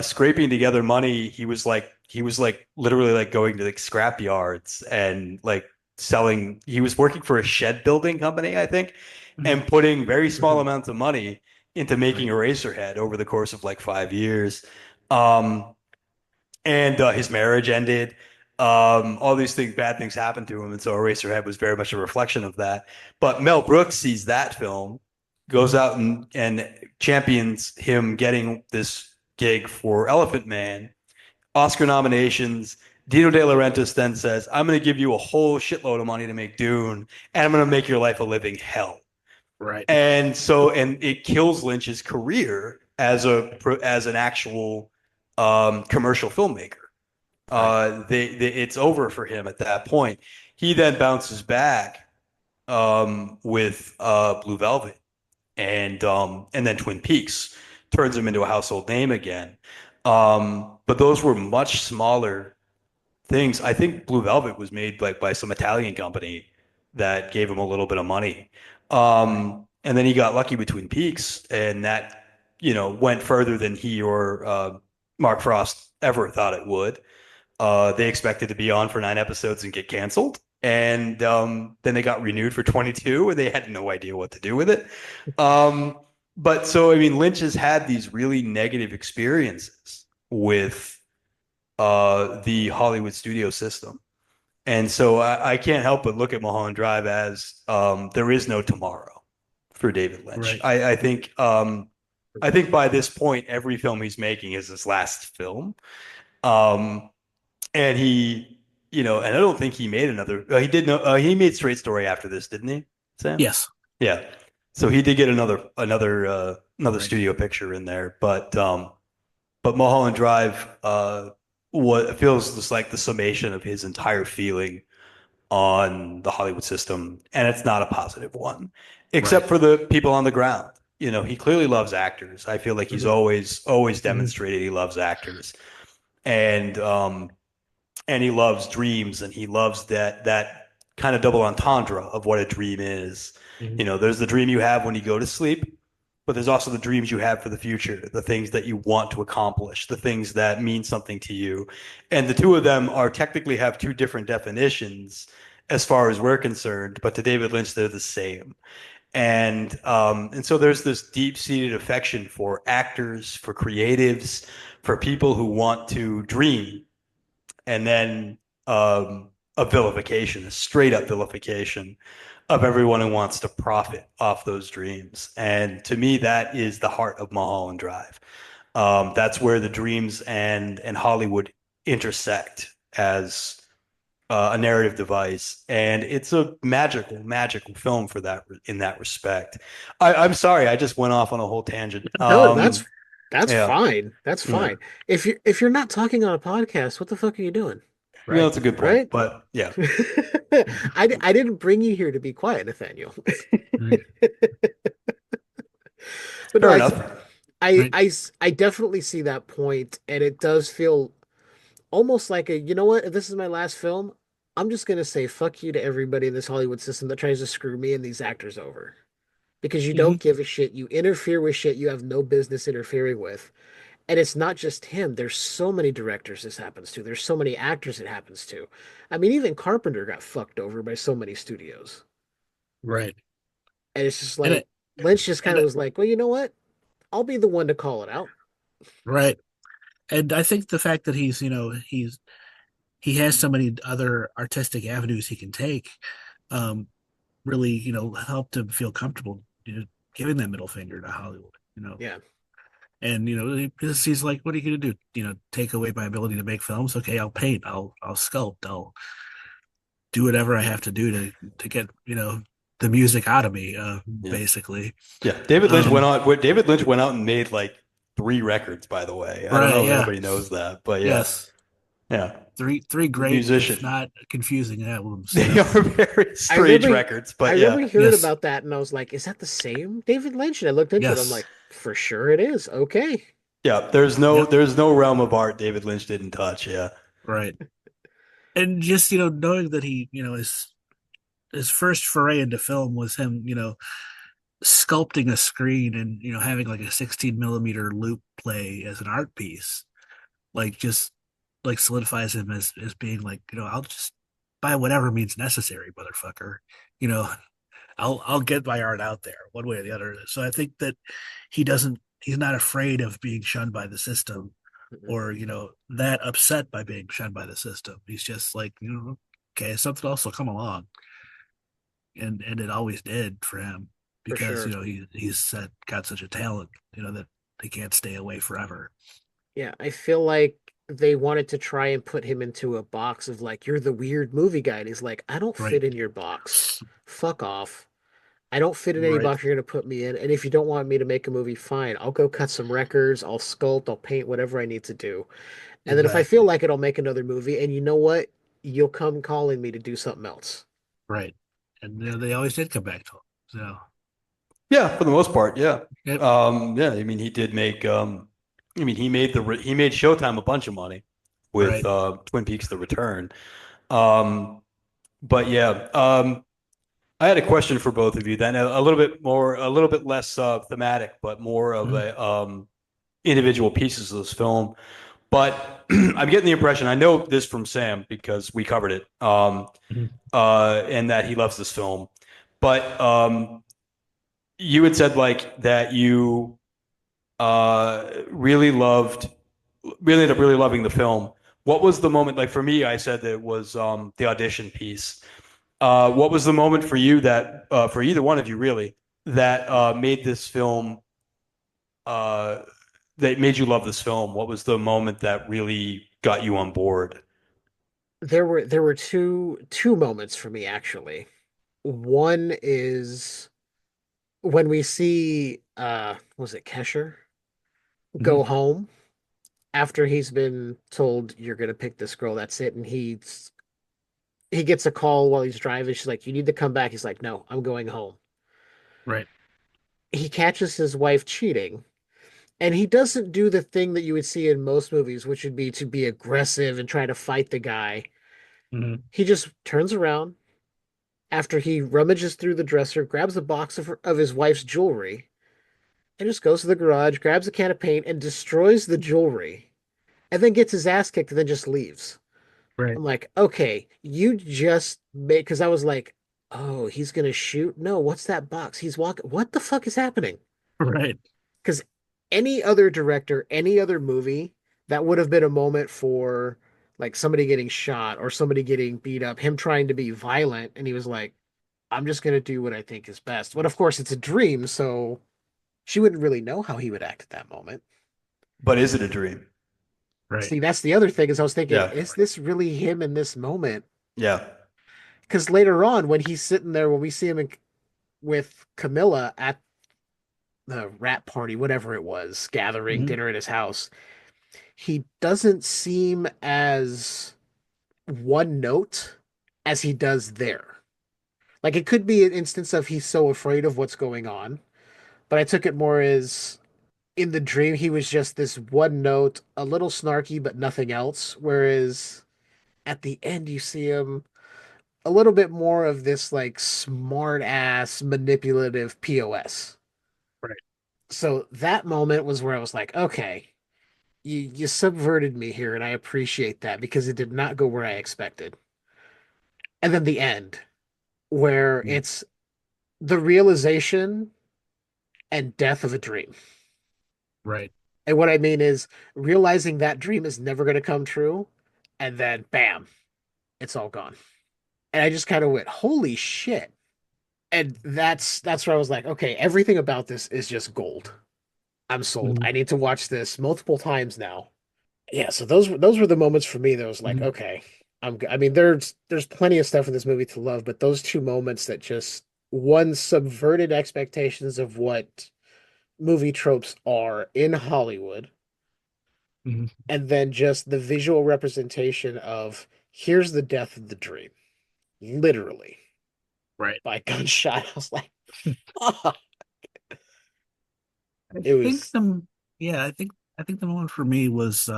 scraping together money. He was literally like going to like scrap yards and like selling. He was working for a shed building company, I think, and putting very small amounts of money into making Eraserhead over the course of like 5 years. And his marriage ended. All these bad things happened to him, and so Eraserhead was very much a reflection of that. But Mel Brooks sees that film, goes out and champions him getting this gig for Elephant Man, Oscar nominations. Dino De Laurentiis then says, I'm going to give you a whole shitload of money to make Dune, and I'm going to make your life a living hell. Right. And it kills Lynch's career as an actual commercial filmmaker. It's over for him at that point. He then bounces back with Blue Velvet, and then Twin Peaks turns him into a household name again. But those were much smaller things. I think Blue Velvet was made by some Italian company that gave him a little bit of money. And then he got lucky with Twin Peaks, and that went further than he or Mark Frost ever thought it would. They expected to be on for 9 episodes and get canceled. And then they got renewed for 22, and they had no idea what to do with it. But so, I mean, Lynch has had these really negative experiences with the Hollywood studio system. And so I can't help but look at Mulholland Drive as there is no tomorrow for David Lynch. Right. I think by this point, every film he's making is his last film. And he, and I don't think he made another. He did no. He made Straight Story after this, didn't he, Sam? Yes. Yeah. So he did get another Right. studio picture in there, but Mulholland Drive what feels just like the summation of his entire feeling on the Hollywood system, and it's not a positive one, except Right. for the people on the ground. He clearly loves actors. I feel like he's Mhm. always Mhm. demonstrated he loves actors, and and he loves dreams, and he loves that kind of double entendre of what a dream is. Mhm. There's the dream you have when you go to sleep, but there's also the dreams you have for the future, the things that you want to accomplish, the things that mean something to you. And the two of them are technically have two different definitions as far as we're concerned, but to David Lynch, they're the same. And so there's this deep-seated affection for actors, for creatives, for people who want to dream, and then a vilification, a straight up vilification of everyone who wants to profit off those dreams. And to me, that is the heart of Mulholland Drive. That's where the dreams and Hollywood intersect as a narrative device, and it's a magical film for that in that respect. I'm sorry, I just went off on a whole tangent. No, that's Yeah, fine. That's yeah, fine. If you're not talking on a podcast, what the fuck are you doing? Right. that's a good point. Right? But yeah, I didn't bring you here to be quiet, Nathaniel. Right. But no, fair enough. Right. I definitely see that point, and it does feel almost like you know what? If this is my last film, I'm just gonna say fuck you to everybody in this Hollywood system that tries to screw me and these actors over. Because you Mhm. don't give a shit. You interfere with shit you have no business interfering with. And it's not just him. There's so many directors this happens to. There's so many actors it happens to. I mean, even Carpenter got fucked over by so many studios. Right. And it's just And like it, Lynch just kind and of it, was like, well, you know what? I'll be the one to call it out. right. And I think the fact that he has so many other artistic avenues he can take, um, really, helped him feel comfortable, giving that middle finger to Hollywood. Yeah, And he's like, what are you gonna do? Take away my ability to make films? Okay, I'll paint, I'll sculpt, I'll do whatever I have to do to get the music out of me, Yeah, basically. yeah. David Lynch went Um, on. David Lynch went out and made like 3 records, by the way. I don't right, know if yeah, anybody knows that, but yeah, yes, yeah. three He's a great, if musician. not confusing albums. They are very I strange remember, records, I but remember yeah, hearing Yes, about that, and I was like, "Is that the same David Lynch?" And I looked into it. I'm yes, like, "For sure, it is." Okay, yeah. There's no yep, there's no realm of art David Lynch didn't touch. Yeah, right. And just knowing that he his first foray into film was him sculpting a screen and having like a 16 millimeter loop play as an art piece, like just like solidifies him as being like I'll just by whatever means necessary, motherfucker. you know I'll get my art out there one way or the other. So I think that he's not afraid of being shunned by the system, or that upset by being shunned by the system. He's just like, okay, something else will come along, and it always did for him, for because sure. he's got such a talent, that he can't stay away forever. Yeah, I feel like they wanted to try and put him into a box of like, you're the weird movie guy. And he's like, I don't Right. fit in your box. Fuck off. I don't fit in any Right. box you're going to put me in. And if you don't want me to make a movie, fine. I'll go cut some records. I'll sculpt. I'll paint whatever I need to do. And then if I feel Exactly. like it, I'll make another movie. And you know what? You'll come calling me to do something else. Right. And they always did come back to him. So yeah, for the most part, yeah. yep. Yeah. I mean, he did make. He made Showtime a bunch of money with Right. Twin Peaks: The Return. Um, but yeah, I had a question for both of you. Then a little bit more, a little bit less thematic, but more of Mhm. a individual pieces of this film. But I'm getting the impression, I know this from Sam because we covered it, Mhm. and that he loves this film. But you had said like that you really ended up really loving the film. What was the moment? Like for me, I said that it was the audition piece. What was the moment for you that, for either one of you really, that made this film, uh, that made you love this film? What was the moment that really got you on board? There were two moments for me actually. One is when we see was it Kesher Mhm. go home after he's been told you're gonna pick this girl, that's it, and he gets a call while he's driving. She's like, "You need to come back." He's like, "No, I'm going home." Right. He catches his wife cheating, and he doesn't do the thing that you would see in most movies, which would be to be aggressive and try to fight the guy. Mhm. He just turns around after he rummages through the dresser, grabs a box of his wife's jewelry, and just goes to the garage, grabs a can of paint, and destroys the jewelry, and then gets his ass kicked and then just leaves. Right. I'm like, okay, you just made, because I was like, oh, he's gonna shoot. No, what's that box? He's walking. What the fuck is happening? Right. Because any other director, any other movie, that would have been a moment for like somebody getting shot or somebody getting beat up, him trying to be violent, and he was like, I'm just gonna do what I think is best. But of course, it's a dream, so she wouldn't really know how he would act at that moment. But is it a dream? Right. See, that's the other thing is I was thinking, Yeah. is this really him in this moment? Yeah. Because later on, when he's sitting there, when we see him with Camilla at the rat party, whatever it was, gathering Mhm. dinner at his house, he doesn't seem as one note as he does there. Like it could be an instance of he's so afraid of what's going on, but I took it more as in the dream he was just this one note, a little snarky, but nothing else. Whereas at the end, you see him a little bit more of this like smart ass manipulative POS. Right. So that moment was where I was like, okay, you subverted me here, and I appreciate that because it did not go where I expected. And then the end, where Mm. it's the realization and death of a dream. Right. And what I mean is realizing that dream is never going to come true, and then bam, it's all gone. And I just kind of went, holy shit. And that's where I was like, okay, everything about this is just gold. I'm sold. Mhm. I need to watch this multiple times now. Yeah, so those were the moments for me that was like, Mhm. okay, I mean, there's plenty of stuff in this movie to love, but those two moments that just one subverted expectations of what movie tropes are in Hollywood, Mhm. and then just the visual representation of here's the death of the dream, literally Right. by gunshot. I was like, fuck. I It think was I think the moment for me was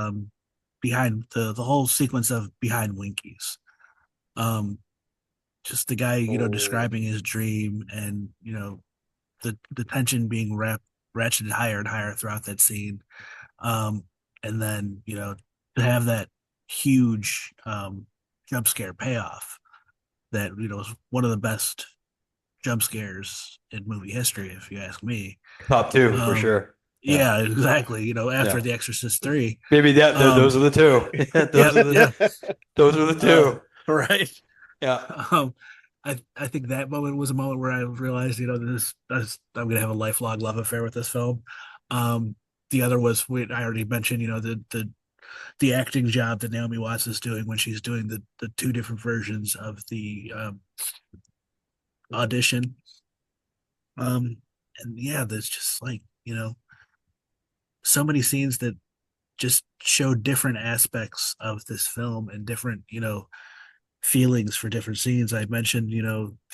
behind the whole sequence of behind Winkies. Um just the guy, oh, describing his dream and, the tension being ratcheted higher and higher throughout that scene. Um and then, to have that huge jump scare payoff that, was one of the best jump scares in movie history, if you ask me. Top two for Um sure. Yeah. yeah, exactly. After Yeah. The Exorcist 3. Maybe those are the two. Yeah, yeah. Those are the two. Right. Yeah. I think that moment was a moment where I realized, I'm gonna have a lifelong love affair with this film. Um, the other was I already mentioned, the acting job that Naomi Watts is doing when she's doing the two different versions of the audition. And yeah, there's just like, so many scenes that just show different aspects of this film and different, feelings for different scenes. I mentioned,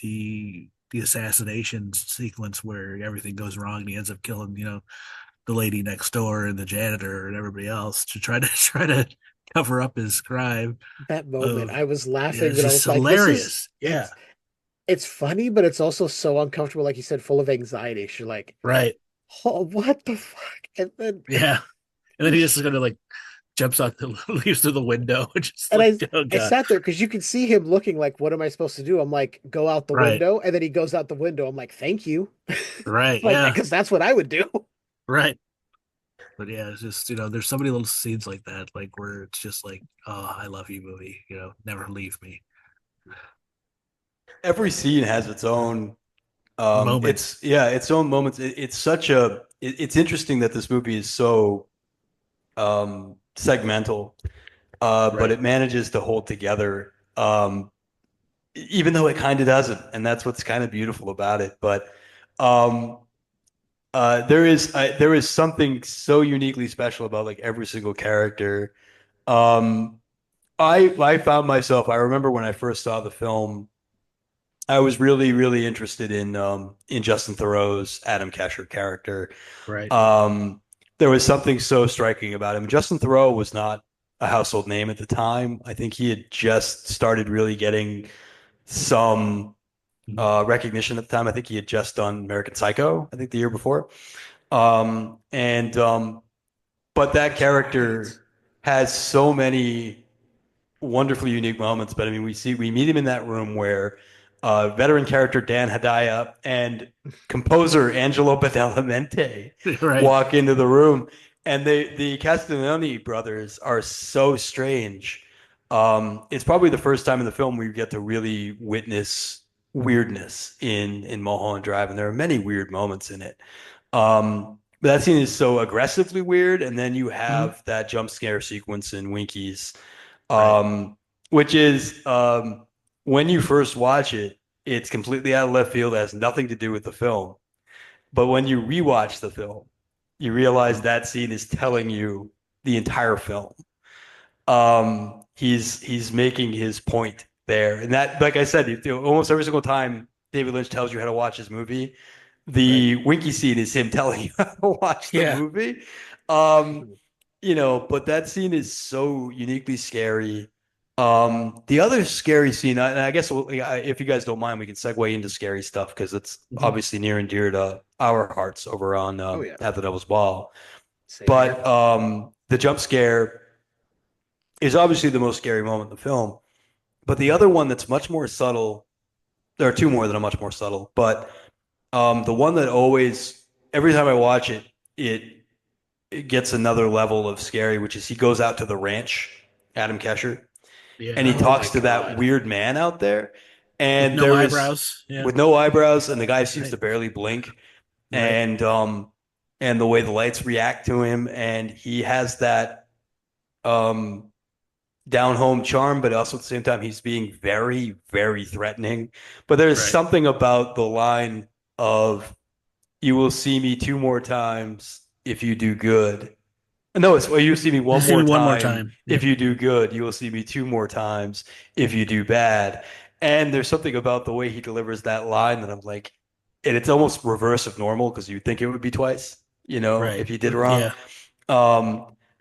the assassination sequence where everything goes wrong and he ends up killing, the lady next door and the janitor and everybody else to try to try to cover up his crime. that moment, I was Yeah, laughing, it's but I just was like, this is hilarious. Yeah, it's funny, but it's also so uncomfortable, like you said, full of anxiety. You're like, right. oh, what the fuck? And then Yeah, and then he just kind of like jumps out the leaves through the window, just and like, I oh I god, sat there because you can see him looking like, what am I supposed to do? I'm like, go out the right, window, and then he goes out the window. I'm like, thank you. right, Like, yeah, because that's what I would do. right. But yeah, it's just, there's so many little scenes like that, like where it's just like, oh, I love you, movie, never leave me. Every scene has its own Moment. its own moments. It's such it's interesting that this movie is so segmental, but Right. it manages to hold together, even though it kind of doesn't, and that's what's kind of beautiful about it. But There is something so uniquely special about like every single character. Um, I found myself. I remember when I first saw the film, I was really interested in Justin Theroux's Adam Kesher character. Right. There was something so striking about him. Justin Theroux was not a household name at the time. I think he had just started really getting some recognition at the time. I think he had just done American Psycho, I think the year before. And but that character has so many wonderfully unique moments. But I mean, we meet him in that room where veteran character Dan Hedaya and composer Angelo Badalamenti Right. walk into the room, and the Castiglione brothers are so strange. It's probably the first time in the film we get to really witness weirdness in Mulholland Drive, and there are many weird moments in it. But that scene is so aggressively weird, and then you have that jump scare sequence in Winky's, which is when you first watch it, it's completely out of left field. It has nothing to do with the film. But when you rewatch the film, you realize that scene is telling you the entire film. He's making his point there, and that, like I said, almost every single time David Lynch tells you how to watch his movie, the Winky scene is him telling you how to watch the movie. But that scene is so uniquely scary. The other scary scene, and I guess if you guys don't mind, we can segue into scary stuff because it's obviously near and dear to our hearts over on At the Devil's Ball. But the jump scare is obviously the most scary moment in the film. But the other one that's much more subtle, there are two more that are much more subtle, but the one that always, every time I watch it, it gets another level of scary, which is he goes out to the ranch, Adam Kesher, and he talks to that weird man out there, and with no eyebrows, with no eyebrows, and the guy seems to barely blink, and the way the lights react to him, and he has that down home charm, but also at the same time he's being very threatening. But there's something about the line of "You will see me two more times if you do good." No, it's, well, you see me one more time. If you do good, you will see me two more times if you do bad. And there's something about the way he delivers that line that I'm like, and it's almost reverse of normal because you think it would be twice, if you did wrong.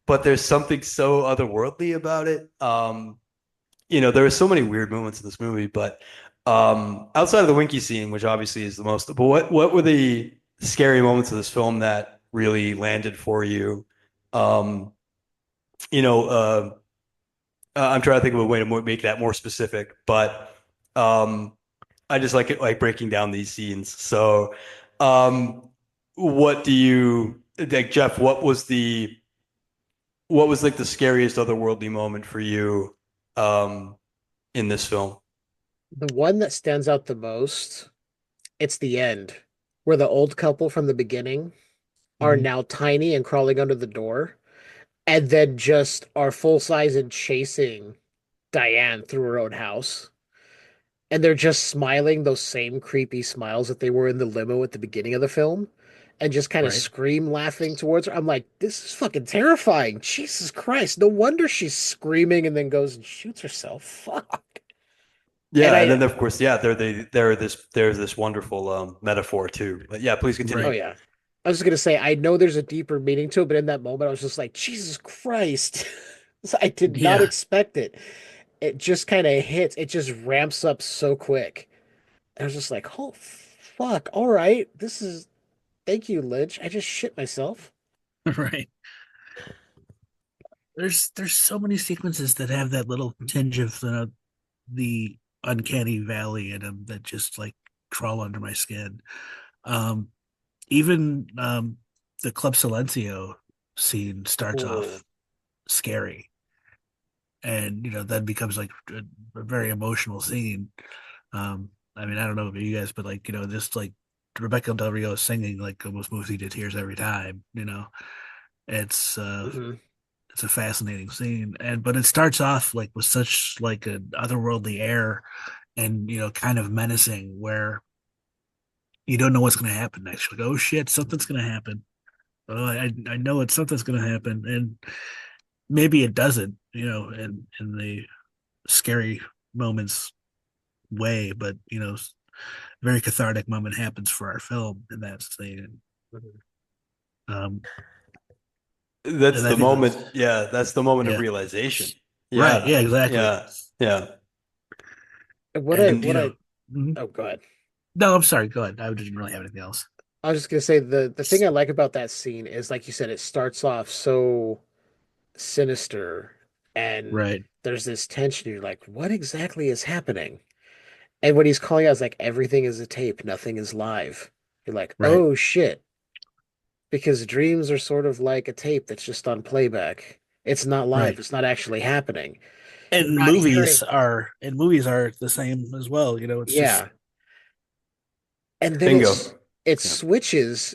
But there's something so otherworldly about it. There are so many weird moments in this movie, but outside of the Winky scene, which obviously is the most, but what were the scary moments of this film that really landed for you? I'm trying to think of a way to make that more specific, but I just like it, like breaking down these scenes. So, what do you like, Jeff? What was like the scariest otherworldly moment for you in this film? The one that stands out the most, it's the end, where the old couple from the beginning are now tiny and crawling under the door, and then just are full size and chasing Diane through her own house. And they're just smiling those same creepy smiles that they were in the limo at the beginning of the film, and just kind of scream laughing towards her. I'm like, this is fucking terrifying. Jesus Christ. No wonder she's screaming and then goes and shoots herself. Fuck. Yeah, and then of course, there's this wonderful metaphor too. But yeah, please continue. Oh yeah. I was just gonna say, I know there's a deeper meaning to it, but in that moment, I was just like, Jesus Christ. I did not expect it. It just kind of hits. It just ramps up so quick. I was just like, oh, fuck. All right. Thank you, Lynch. I just shit myself. Right. There's so many sequences that have that little tinge of the uncanny valley in them that just like crawl under my skin. Even the Club Silencio scene starts off scary, and then becomes like a very emotional scene. I mean, I don't know about you guys, but like just like Rebecca Del Rio singing like almost moves me to tears every time. It's it's a fascinating scene, but it starts off like with such like an otherworldly air, and kind of menacing, where you don't know what's going to happen next. You're like, oh shit, something's going to happen. Oh, I know something's going to happen, and maybe it doesn't. In the scary moments way, but very cathartic moment happens for our film in that scene. Um, That's and I the think moment. Yeah, that's the moment of yeah, realization. right, yeah, Yeah, exactly. yeah, yeah. And Oh, go ahead. no, I'm sorry. Go ahead. I didn't really have anything else. I was just gonna say the thing I like about that scene is, like you said, it starts off so sinister, and Right, there's this tension. You're like, what exactly is happening? And when he's calling out, it's like everything is a tape, nothing is live. You're like, right. oh shit, because dreams are sort of like a tape that's just on playback. It's not live. Right. It's not actually happening. You're And not hearing. movies are the same as well. It's just Yeah, and then Bingo. it Yeah. switches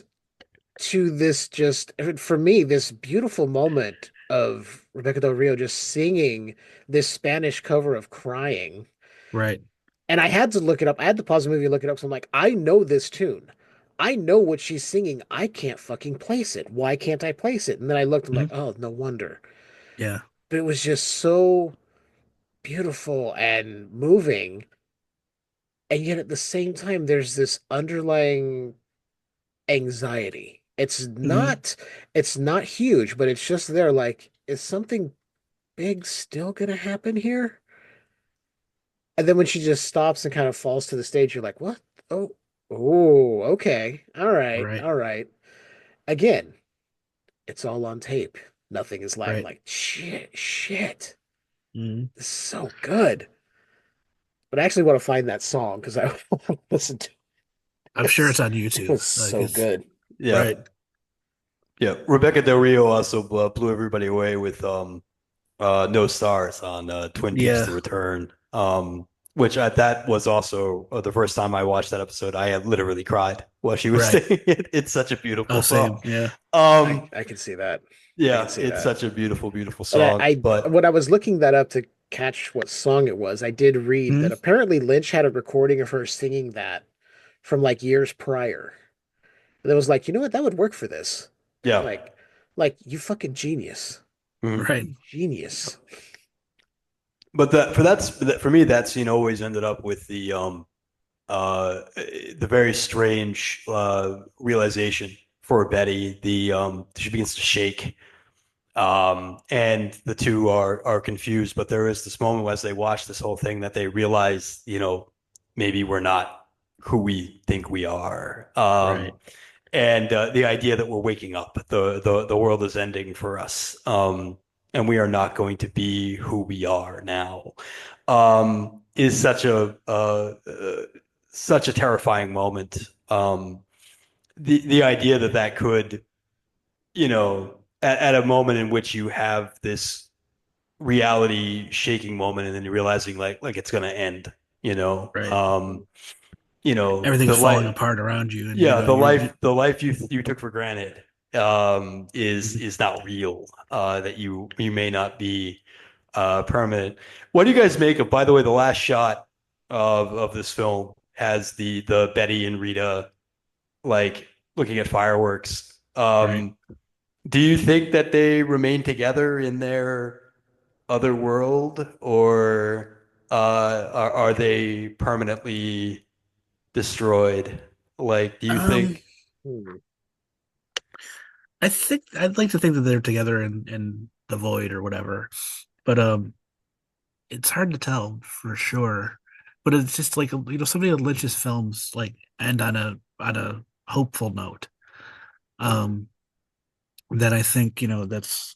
to this, just for me, this beautiful moment of Rebecca Del Rio just singing this Spanish cover of Crying. right. And I had to look it up. I had to pause the movie and look it up. So I'm like, I know this tune. I know what she's singing. I can't fucking place it. Why can't I place it? And then I looked, I'm like, Mhm. oh, no wonder. Yeah. But it was just so beautiful and moving. And yet at the same time, there's this underlying anxiety. Hmm. It's not huge, but it's just there. Like, is something big still gonna happen here? And then when she just stops and kind of falls to the stage, you're like, what? Oh, oh, okay. All right, Right. all right. Again, it's all on tape. Nothing is live. I'm Right. like, shit. Hmm. This is so good. But I actually want to find that song because I want to listen to it. I'm sure it's on It YouTube. was Like so it's good. Yeah, right. yeah. Rebecca Del Rio also blew everybody away with No Stars on Twin Peaks: Yeah. The Return. Which that was also the first time I watched that episode. I had literally cried while she was Right. singing it. It's such a beautiful Oh, same. song. Yeah. Um, I can see that. I can yeah, see it's that. such a beautiful, beautiful And song. But when I was looking that up to catch what song it was, I did read Hmm. that apparently Lynch had a recording of her singing that from like years prior. And it was like, you know what, that would work for this. yeah. Like, you fucking genius. Mhm. Right. Genius. But for me that scene always ended up with uh the very strange realization for Betty. The she begins to shake. And the two are confused, but there is this moment as they watch this whole thing that they realize, maybe we're not who we think we are. Right. And the idea that we're waking up, the world is ending for us, and we are not going to be who we are now, is such a terrifying moment. The idea that that could, at a moment in which you have this reality shaking moment, and then you're realizing like it's gonna end, you know, Right. um, the Everything's falling light. apart around you, and Yeah, the you're life you took for granted is not real. That you may not be permanent. What do you guys make of, by the way, the last shot of this film has the Betty and Rita like looking at fireworks. right. Do you think that they remain together in their other world, or are they permanently destroyed? Like, do you Um, think? Hmm. I think I'd like to think that they're together in the void or whatever, but it's hard to tell for sure. But it's just like so many of Lynch's films like end on a hopeful note. Um, that I think that's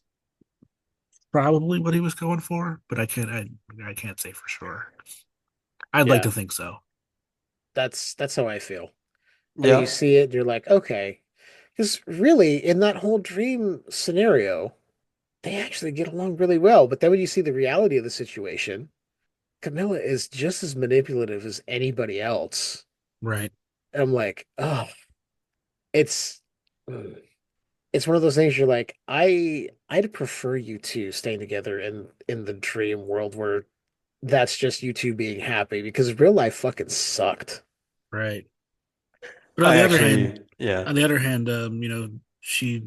probably what he was going for, but I can't say for sure. I'd like Yeah, to think so. that's how I feel. And then you Yeah. see it, and you're like, okay. Because really, in that whole dream scenario, they actually get along really well. But then when you see the reality of the situation, Camilla is just as manipulative as anybody else. Right. And I'm like, oh, it's mm, it's one of those things you're like, I'd prefer you two staying together in the dream world where that's just you two being happy, because real life fucking sucked. Right. But on I the other actually, hand, yeah, she,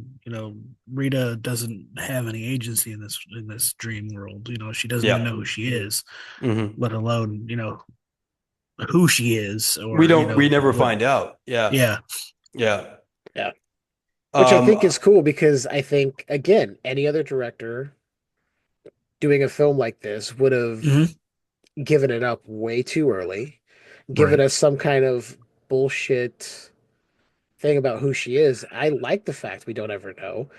Rita doesn't have any agency in this dream world. She doesn't even yeah. know who she is, Hmm. let alone who she is, We or don't, we never what. find out. Yeah, Yeah, yeah. Yeah. Which I Um, think is cool because I think, again, any other director doing a film like this would have hmm given it up way too early, given right, us some kind of bullshit thing about who she is. I like the fact we don't ever know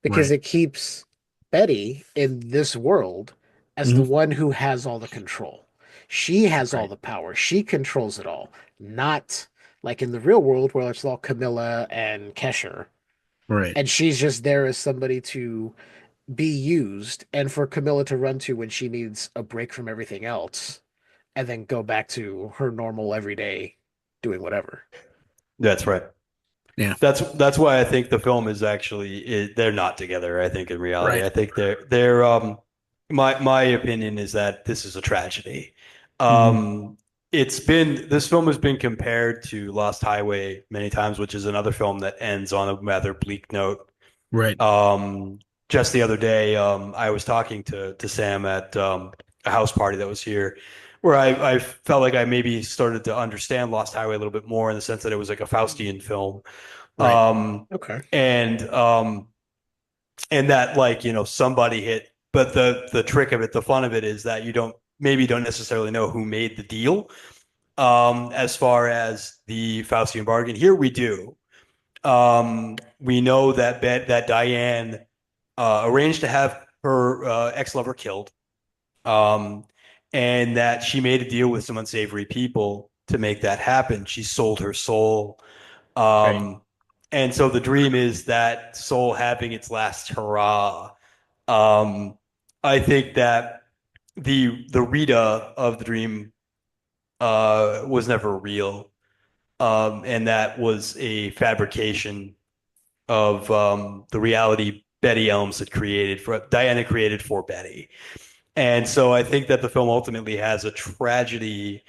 because right, it keeps Betty in this world as the hmm one who has all the control. She has all right, the power. She controls it all, not like in the real world where it's all Camilla and Kesher. right. And she's just there as somebody to be used and for Camilla to run to when she needs a break from everything else and then go back to her normal everyday doing whatever. that's right. Yeah, That's why I think the film is actually they're not together. I think in reality, right. I think they're my opinion is that this is a tragedy. hmm Um, this film has been compared to Lost Highway many times, which is another film that ends on a rather bleak note. Right. Um, just the other day, I was talking to Sam at a house party that was here, where I felt like I maybe started to understand Lost Highway a little bit more in the sense that it was like a Faustian film. Right. Um, and and that like, somebody hit, but the trick of it, the fun of it is that you don't necessarily know who made the deal. As far as the Faustian bargain, here we do. We know that Diane arranged to have her ex-lover killed, um, and that she made a deal with some unsavory people to make that happen. She sold her soul. Right. Um, and so the dream is that soul having its last hurrah. Um, I think that the Rita of the dream was never real, and that was a fabrication of the reality Betty Elms had created for Diana created for Betty. And so I think that the film ultimately has a tragedy.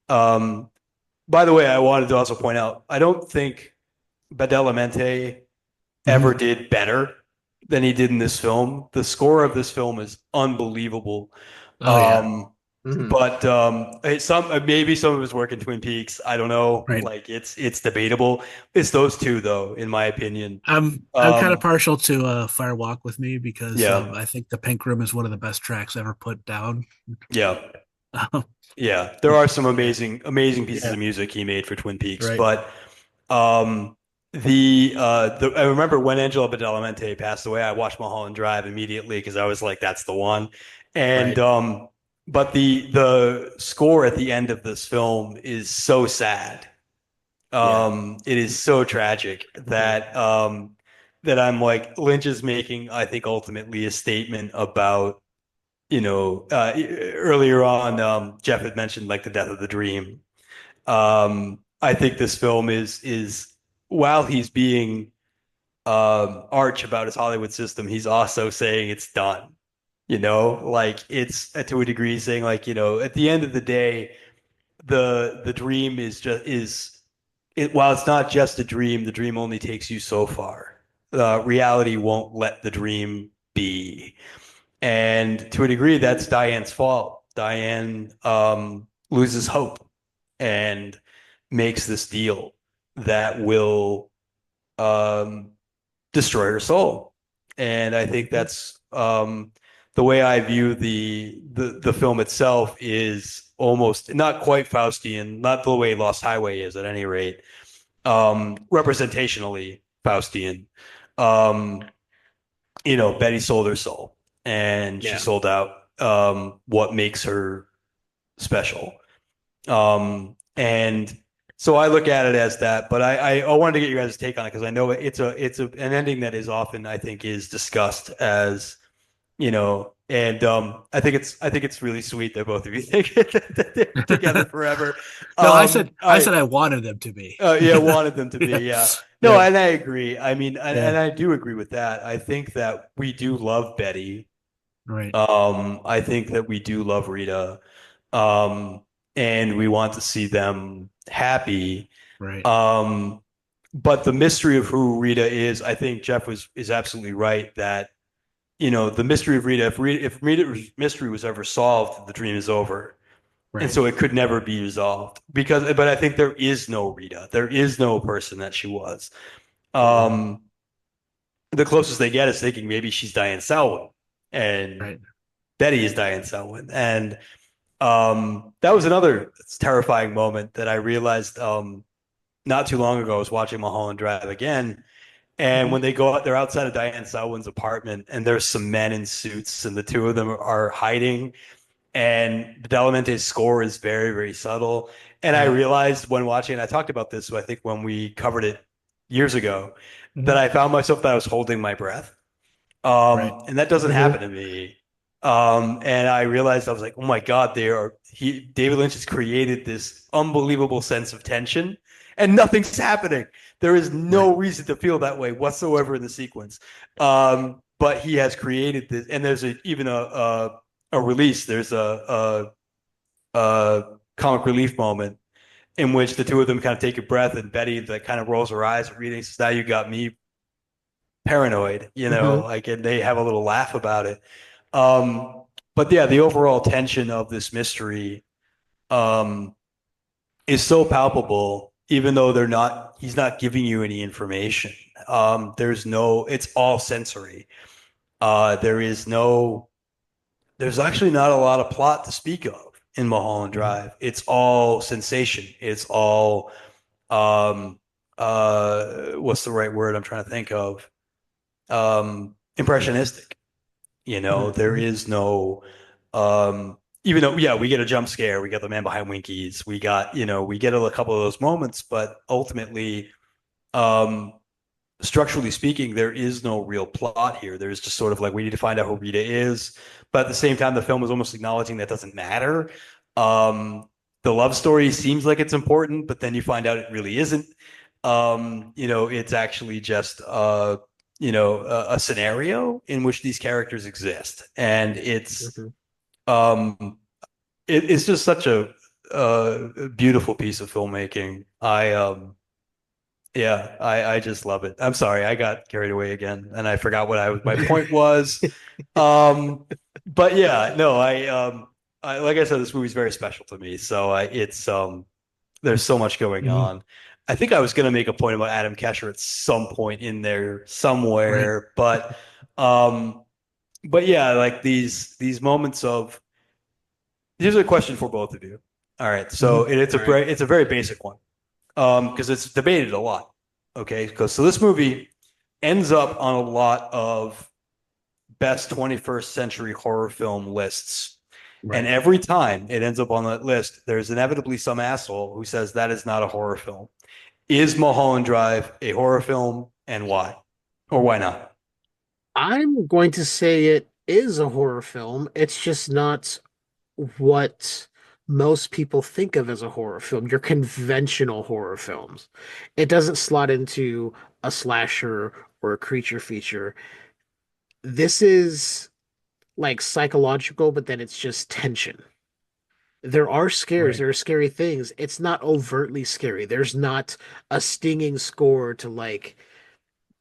Um, by the way, I wanted to also point out, I don't think Badalamenti hmm ever did better than he did in this film. The score of this film is unbelievable. Oh yeah. Um, Mhm. but maybe some of his work in Twin Peaks, I don't know. Right. Like it's debatable. It's those two though, in my opinion. I'm kind of partial to Fire Walk with Me because Yeah, I think the Pink Room is one of the best tracks ever put down. yeah, yeah. There are some amazing pieces Yeah. of music he made for Twin Peaks, Right. but um, I remember when Angela Badalamenti passed away, I watched Mulholland Drive immediately because I was like, that's the one. And Right. but the score at the end of this film is so sad. Yeah. It is so tragic that I'm like, Lynch is making, I think, ultimately a statement about, earlier on, Jeff had mentioned like the death of the dream. I think this film is while he's being arch about his Hollywood system, he's also saying it's done. Like it's to a degree saying like, at the end of the day, the dream is it while it's not just a dream, the dream only takes you so far. Reality won't let the dream be. And to a degree, that's Diane's fault. Diane loses hope and makes this deal that will um, destroy her soul. And I think that's the way I view the film itself is almost not quite Faustian, not the way Lost Highway is at any rate, representationally Faustian. Um, Betty sold her soul and she Yeah. sold out what makes her special. And so I look at it as that, but I wanted to get you guys' take on it because I know an ending that is often, I think, is discussed as, and I think it's really sweet that both of you think that they're together forever. No, I said I wanted them to be. Yeah, wanted them to be, yeah. No, Yeah. and I agree. I mean, Yeah. and I do agree with that. I think that we do love Betty. Right. I think that we do love Rita. Um, and we want to see them happy. Right. But the mystery of who Rita is, I think Jeff is absolutely right that, the mystery of Rita, if Rita's mystery was ever solved, the dream is over. And Right. so it could never be resolved but I think there is no Rita. There is no person that she was. The closest they get is thinking maybe she's Diane Selwyn and Right. Betty is Diane Selwyn. And that was another terrifying moment that I realized not too long ago. I was watching Mulholland Drive again. And when they go out, they're outside of Diane Selwyn's apartment, and there's some men in suits, and the two of them are hiding. And Badalamenti's score is very, very subtle. And I realized when watching it, I talked about this, I think when we covered it years ago, that I found myself that I was holding my breath. And that doesn't happen to me. And I realized I was like, oh my God, David Lynch has created this unbelievable sense of tension and nothing's happening. There is no reason to feel that way whatsoever in the sequence. But he has created this, and there's even a release. There's a comic relief moment in which the two of them kind of take a breath, and Betty that kind of rolls her eyes at reading says, "Now you got me paranoid," and they have a little laugh about it. But yeah, the overall tension of this mystery is so palpable, even though he's not giving you any information. It's all sensory. There's actually not a lot of plot to speak of in Mulholland Drive. It's all sensation. It's all, what's the right word I'm trying to think of? Impressionistic. There is no, even though, yeah, we get a jump scare, we get the man behind Winkies, we get a couple of those moments, but ultimately, structurally speaking, there is no real plot here. There's just sort of like, we need to find out who Rita is. But at the same time, the film is almost acknowledging that doesn't matter. The love story seems like it's important, but then you find out it really isn't. It's actually just, a scenario in which these characters exist. And it's just such a beautiful piece of filmmaking. I just love it. I'm sorry, I got carried away again, and I forgot what my point was. But yeah, no, I like I said, this movie's very special to me. So there's so much going on. I think I was going to make a point about Adam Kesher at some point in there somewhere, but yeah, like these moments of. Here's a question for both of you. All right, so it's a very basic one. Because it's debated a lot. Okay, so this movie ends up on a lot of best 21st century horror film lists. And every time it ends up on that list, there's inevitably some asshole who says that is not a horror film. Is Mulholland Drive a horror film, and why? Or why not? I'm going to say it is a horror film. It's just not what most people think of as a horror film, your conventional horror films. It doesn't slot into a slasher or a creature feature. This is like psychological, but then it's just tension. There are scares, there are scary things. It's not overtly scary. There's not a stinging score to like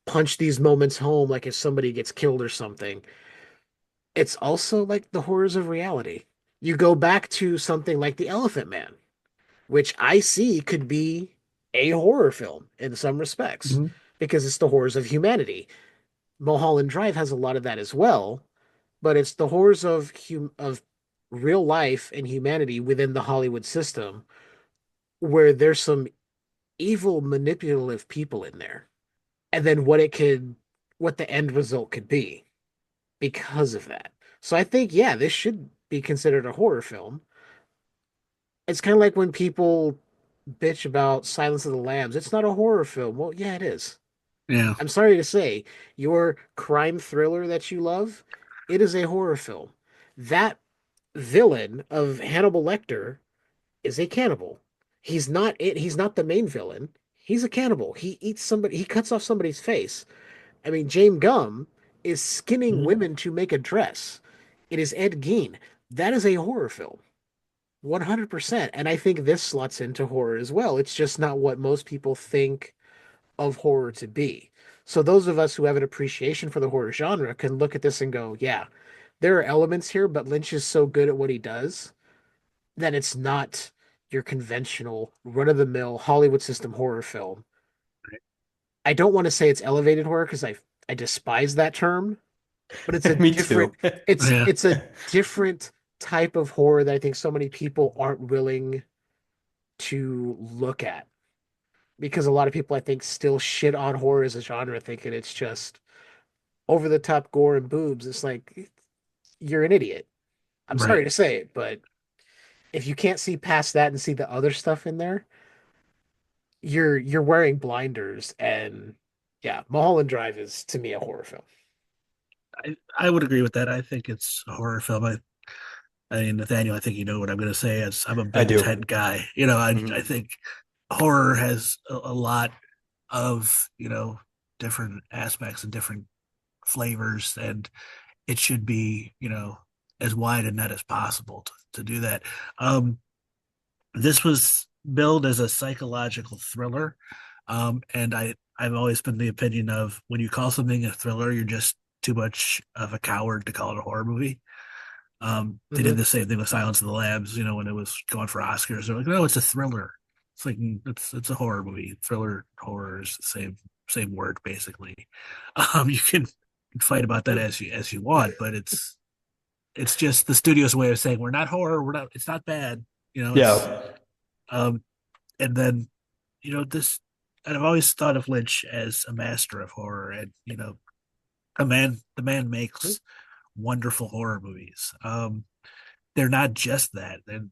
punch these moments home, like if somebody gets killed or something. It's also like the horrors of reality. You go back to something like The Elephant Man, which I see could be a horror film in some respects because it's the horrors of humanity. Mulholland Drive has a lot of that as well, but it's the horrors of real life and humanity within the Hollywood system where there's some evil manipulative people in there. And then what the end result could be because of that. So I think, yeah, this should be considered a horror film. It's kind of like when people bitch about Silence of the Lambs. It's not a horror film. Well, yeah, it is. Yeah. I'm sorry to say, your crime thriller that you love, it is a horror film. That villain of Hannibal Lecter is a cannibal. He's not the main villain. He's a cannibal. He eats somebody, he cuts off somebody's face. I mean, James Gum is skinning women to make a dress. It is Ed Gein. That is a horror film. 100%. And I think this slots into horror as well. It's just not what most people think of horror to be. So those of us who have an appreciation for the horror genre can look at this and go, yeah, there are elements here, but Lynch is so good at what he does that it's not your conventional run-of-the-mill Hollywood system horror film. I don't want to say it's elevated horror because I despise that term, but it's a Me different too. it's a different type of horror that I think so many people aren't willing to look at. Because a lot of people I think still shit on horror as a genre, thinking it's just over the top gore and boobs. It's like you're an idiot. I'm sorry Right. to say it, but if you can't see past that and see the other stuff in there, you're wearing blinders. And yeah, Mulholland Drive is to me a horror film. I would agree with that. I think it's a horror film. I mean, Nathaniel, I think you know what I'm going to say. As I'm a I big do. tent guy, I think horror has a lot of different aspects and different flavors, and it should be as wide a net as possible to do that. This was billed as a psychological thriller, and I've always been the opinion of when you call something a thriller, you're just too much of a coward to call it a horror movie. They did the same thing with Silence of the Lambs, when it was going for Oscars. They're like, no, it's a thriller. It's like it's a horror movie. Thriller, horror is the same word basically. You can fight about that as you want, but it's just the studio's way of saying we're not horror. We're not. It's not bad. Yeah. And then this. And I've always thought of Lynch as a master of horror, and the man makes wonderful horror movies. They're not just that, and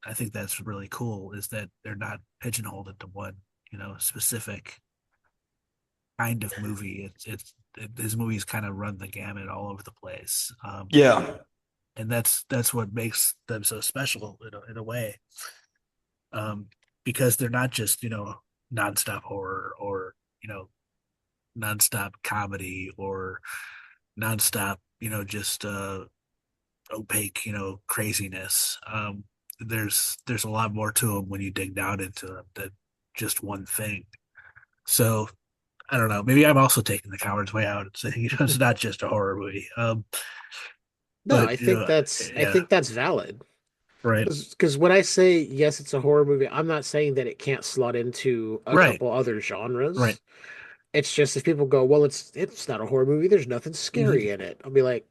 I think that's really cool. Is that they're not pigeonholed into one specific kind of movie. His movies kind of run the gamut all over the place. Yeah. And that's what makes them so special in a way, because they're not just nonstop horror or nonstop comedy or nonstop just opaque craziness. There's a lot more to them when you dig down into them than just one thing. So I don't know. Maybe I'm also taking the coward's way out and saying it's not just a horror movie. No, but, I think I think that's valid. Right. Because when I say yes, it's a horror movie, I'm not saying that it can't slot into a couple other genres. Right. It's just if people go, well, it's not a horror movie. There's nothing scary in it. I'll be like,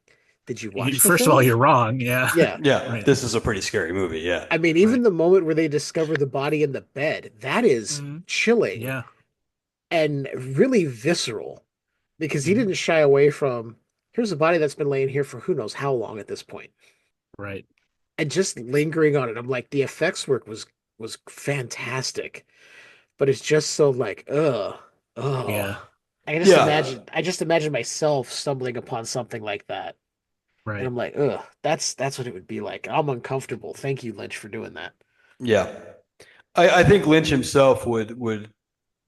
did you watch? First of all, you're wrong. Yeah. Yeah. Yeah. Right. This is a pretty scary movie. Yeah. I mean, even the moment where they discover the body in the bed, that is chilling. Yeah. And really visceral, because he didn't shy away from. Here's a body that's been laying here for who knows how long at this point. Right. And just lingering on it, I'm like, the effects work was fantastic, but it's just so like, Yeah. I just imagine myself stumbling upon something like that. Right. And I'm like, that's what it would be like. I'm uncomfortable. Thank you, Lynch, for doing that. Yeah. I think Lynch himself would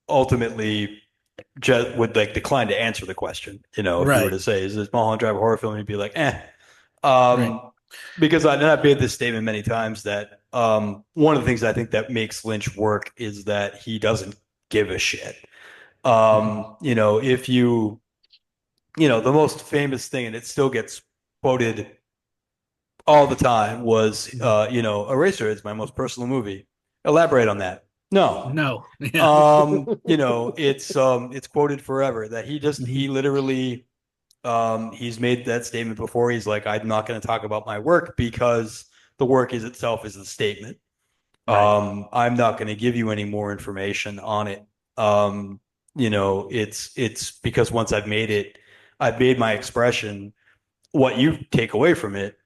ultimately would like decline to answer the question. If you were to say, is this Mulholland Drive a horror film? He'd be like, because I've made this statement many times that one of the things I think that makes Lynch work is that he doesn't give a shit. If the most famous thing, and it still gets quoted all the time, was Eraser is my most personal movie. Elaborate on that. No. Yeah. It's quoted forever that he literally he's made that statement before. He's like, I'm not going to talk about my work because the work itself is a statement. Right. I'm not going to give you any more information on it. It's because once I've made it, I've made my expression. What you take away from it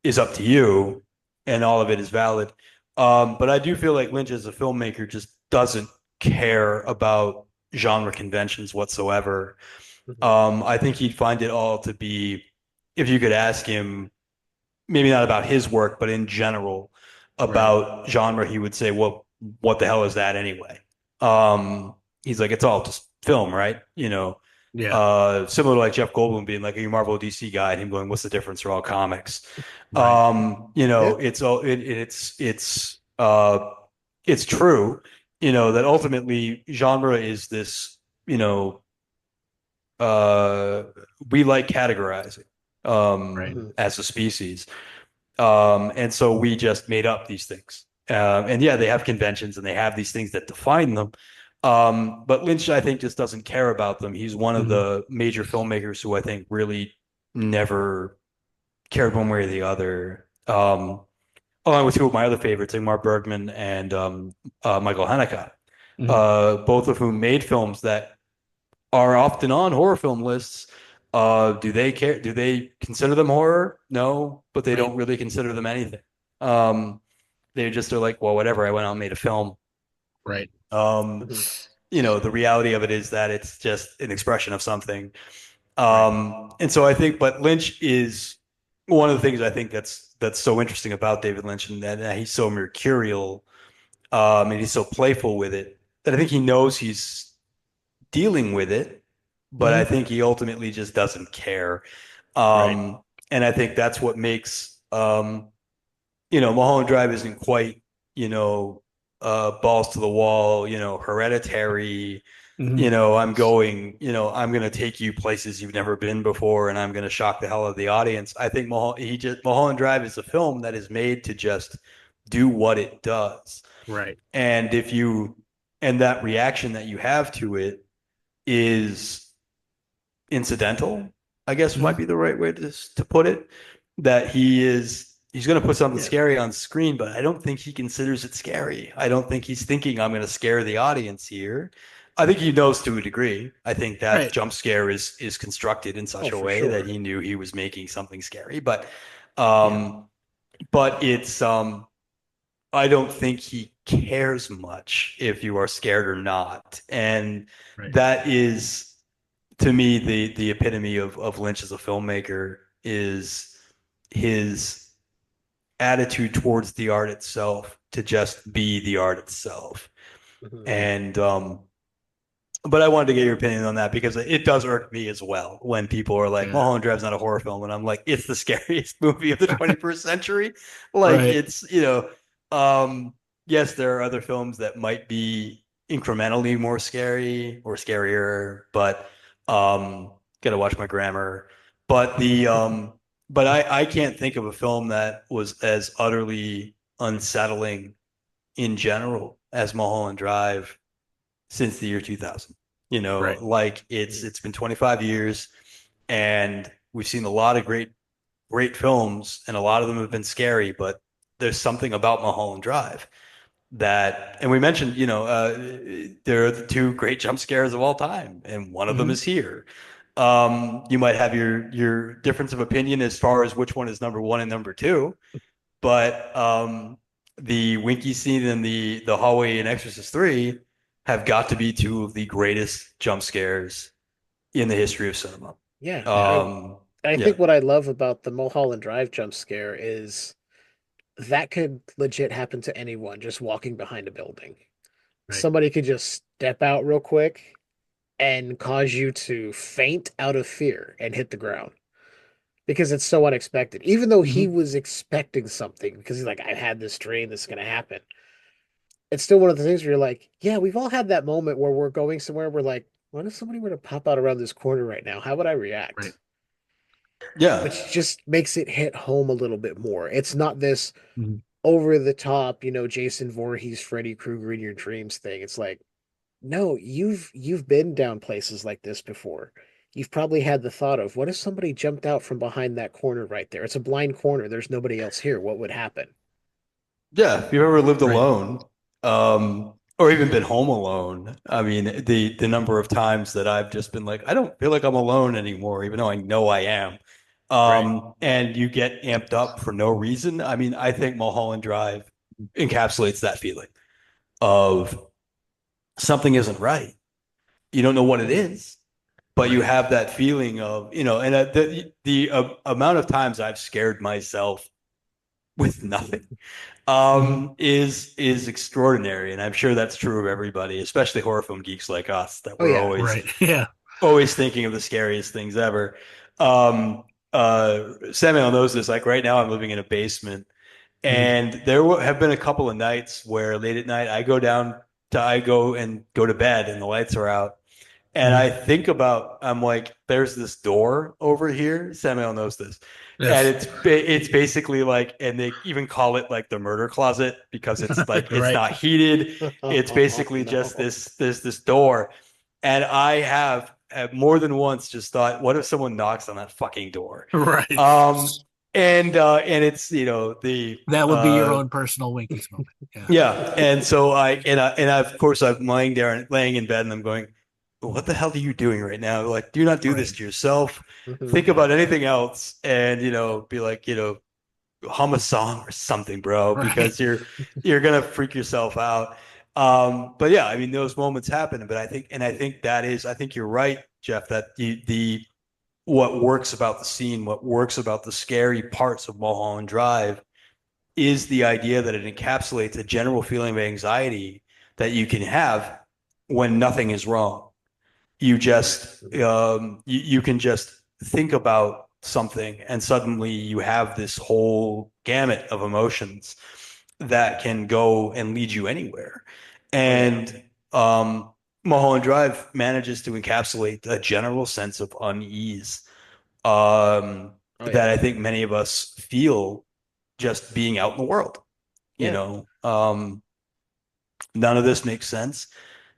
is up to you, and all of it is valid. But I do feel like Lynch as a filmmaker just doesn't care about genre conventions whatsoever. I think he'd find it all to be, if you could ask him, maybe not about his work, but in general about genre, he would say, well, what the hell is that anyway? He's like, it's all just film, right? Similar to like Jeff Goldblum being like, "Are you a Marvel or DC guy?" and him going, "What's the difference? They're all comics." It's true, that ultimately genre is this, we like categorizing as a species. And so we just made up these things. And yeah, they have conventions and they have these things that define them. But Lynch, I think, just doesn't care about them. He's one of the major filmmakers who I think really never cared one way or the other. Along with two of my other favorites, Ingmar Bergman and Michael Haneke, both of whom made films that are often on horror film lists. Do they care? Do they consider them horror? No, but they don't really consider them anything. They just are like, well, whatever. I went out and made a film. Right. The reality of it is that it's just an expression of something. And so I think, but Lynch is one of the things I think that's so interesting about David Lynch, and that he's so mercurial, and he's so playful with it, that I think he knows he's dealing with it, but I think he ultimately just doesn't care. And I think that's what makes, Mulholland Drive isn't quite, balls to the wall, Hereditary. I'm going to take you places you've never been before, and I'm going to shock the hell out of the audience. I think Mulholland Drive is a film that is made to just do what it does. Right. And that reaction that you have to it is incidental, I guess might be the right way to put it. That he's going to put something scary on screen, but I don't think he considers it scary. I don't think he's thinking, I'm going to scare the audience here. I think he knows to a degree. I think that jump scare is constructed in such a way that he knew he was making something scary. But it's I don't think he cares much if you are scared or not. And that is, to me, the epitome of Lynch as a filmmaker, is his attitude towards the art itself, to just be the art itself. And but I wanted to get your opinion on that, because it does irk me as well when people are like, Mulholland Drive's not a horror film, and I'm like, it's the scariest movie of the 21st century. It's, yes, there are other films that might be incrementally more scary or scarier, but gotta watch my grammar. But but I can't think of a film that was as utterly unsettling in general as Mulholland Drive since the year 2000. It's been 25 years, and we've seen a lot of great films, and a lot of them have been scary, but there's something about Mulholland Drive that, and we mentioned, there are the two great jump scares of all time, and one of them is here. You might have your difference of opinion as far as which one is number one and number two, but the Winky scene in the hallway in Exorcist 3 have got to be two of the greatest jump scares in the history of cinema. I think what I love about the Mulholland Drive jump scare is that could legit happen to anyone just walking behind a building. Somebody could just step out real quick and cause you to faint out of fear and hit the ground, because it's so unexpected. Even though he was expecting something, because he's like, I had this dream, this is going to happen. It's still one of the things where you're like, yeah, we've all had that moment where we're going somewhere. We're like, what if somebody were to pop out around this corner right now? How would I react? Yeah. Which just makes it hit home a little bit more. It's not this over the top, Jason Voorhees, Freddy Krueger in your dreams thing. It's like, no, you've been down places like this before. You've probably had the thought of, what if somebody jumped out from behind that corner right there? It's a blind corner. There's nobody else here. What would happen? Yeah. If you've ever lived alone, or even been home alone, I mean, the number of times that I've just been like, I don't feel like I'm alone anymore, even though I know I am. And you get amped up for no reason. I mean, I think Mulholland Drive encapsulates that feeling of something isn't right. You don't know what it is, but you have that feeling of, and the amount of times I've scared myself with nothing is extraordinary, and I'm sure that's true of everybody, especially horror film geeks like us, that we're always always thinking of the scariest things ever. Samuel knows this. Like right now, I'm living in a basement, and there have been a couple of nights where late at night I go to bed and the lights are out. And I think about, I'm like, there's this door over here. Samuel knows this. And Yes. it's basically like, and they even call it like the murder closet because it's like, it's Right. not heated. It's basically just this door. And I have more than once just thought, what if someone knocks on that fucking door? Right. And it's, That would be your own personal Winkies moment. yeah. And so of course I'm laying in bed and I'm going, what the hell are you doing right now? Like, do not do this to yourself. Think about anything else and, be like, hum a song or something, bro, because you're going to freak yourself out. But yeah, I mean, those moments happen, but I think you're right, Jeff, that what works about the scene, what works about the scary parts of Mulholland Drive is the idea that it encapsulates a general feeling of anxiety that you can have when nothing is wrong. You just you can just think about something and suddenly you have this whole gamut of emotions that can go and lead you anywhere. And Mulholland Drive manages to encapsulate a general sense of unease that I think many of us feel just being out in the world. None of this makes sense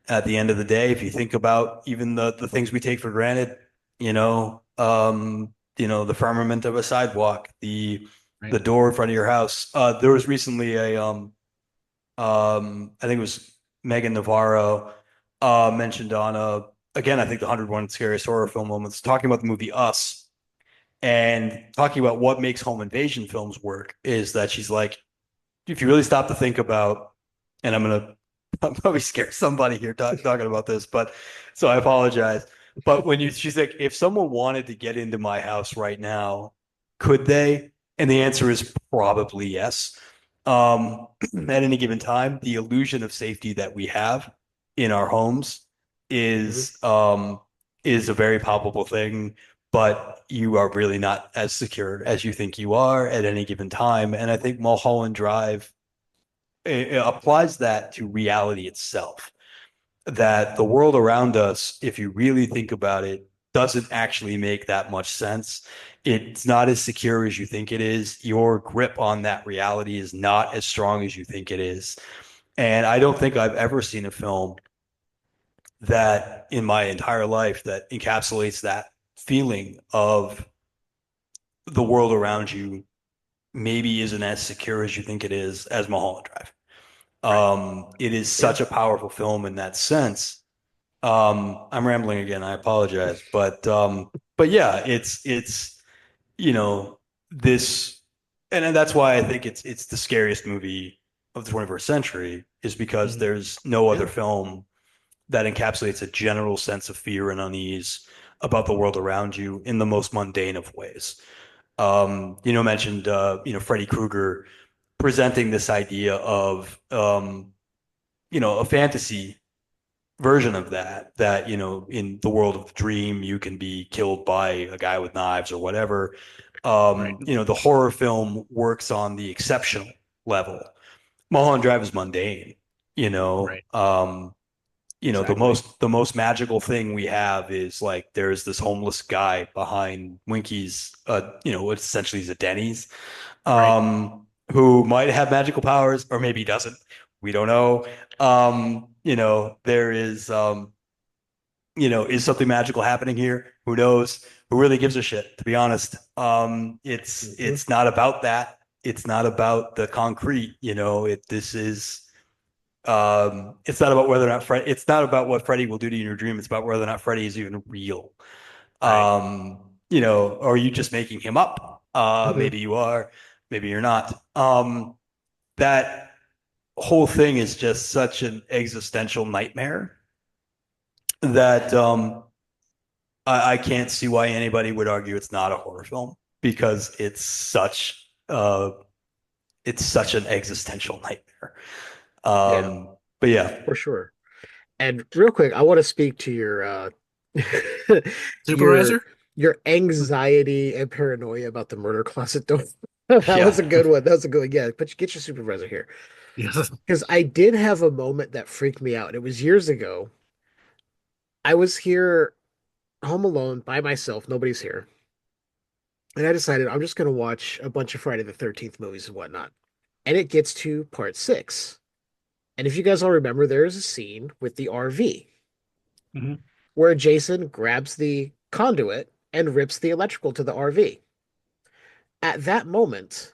at the end of the day. If you think about even the things we take for granted, the firmament of a sidewalk, the door in front of your house. There was recently I think it was Megan Navarro mentioned on again, I think the 101 Scariest Horror Film Moments, talking about the movie Us and talking about what makes home invasion films work is that she's like, if you really stop to think about, and I'm probably scare somebody here talking about this, but so I apologize. But she's like, if someone wanted to get into my house right now, could they? And the answer is probably yes. At any given time, the illusion of safety that we have in our homes is a very palpable thing, but you are really not as secure as you think you are at any given time. And I think Mulholland Drive it applies that to reality itself. That the world around us, if you really think about it, doesn't actually make that much sense. It's not as secure as you think it is. Your grip on that reality is not as strong as you think it is. And I don't think I've ever seen a film that in my entire life that encapsulates that feeling of the world around you maybe isn't as secure as you think it is as Mulholland Drive. It is such a powerful film in that sense. I'm rambling again. I apologize, but yeah, it's this, and that's why I think it's the scariest movie of the 21st century is because there's no other film that encapsulates a general sense of fear and unease about the world around you in the most mundane of ways. Mentioned Freddy Krueger presenting this idea of a fantasy version of that in the world of the dream you can be killed by a guy with knives or whatever. The horror film works on the exceptional level. Mulholland Drive is mundane. The most magical thing we have is like there's this homeless guy behind Winky's what essentially is a Denny's who might have magical powers or maybe he doesn't. We don't know. There is is something magical happening here? Who knows? Who really gives a shit, to be honest? It's not about that. It's not about the concrete, it's not about whether or not it's not about what Freddy will do to you in your dream. It's about whether or not Freddy is even real. Or are you just making him up? Maybe you are, maybe you're not. That whole thing is just such an existential nightmare that I can't see why anybody would argue it's not a horror film because it's such an existential nightmare. But yeah, for sure. And real quick, I want to speak to your your Supervisor? your anxiety and paranoia about the murder closet door. That was a Yeah. good one. That was a good one. Yeah, but get your supervisor here. Yes. Because I did have a moment that freaked me out. It was years ago. I was here home alone by myself. Nobody's here. And I decided I'm just going to watch a bunch of Friday the 13th movies and whatnot. And it gets to part six. And if you guys all remember, there is a scene with the RV Mm-hmm. where Jason grabs the conduit and rips the electrical to the RV. At that moment,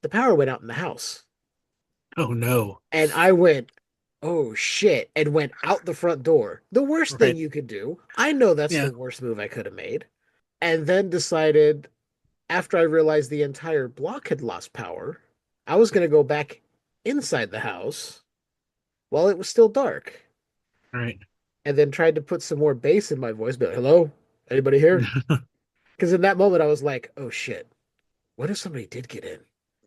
the power went out in the house. Oh no. And I went, oh shit, and went out the front door. The worst thing Right. you could do. I know that's Yeah. the worst move I could have made. And then decided, after I realized the entire block had lost power, I was going to go back inside the house while it was still dark. Right. And then tried to put some more bass in my voice, be like, hello? Anybody here? Because in that moment, I was like, oh shit, what if somebody did get in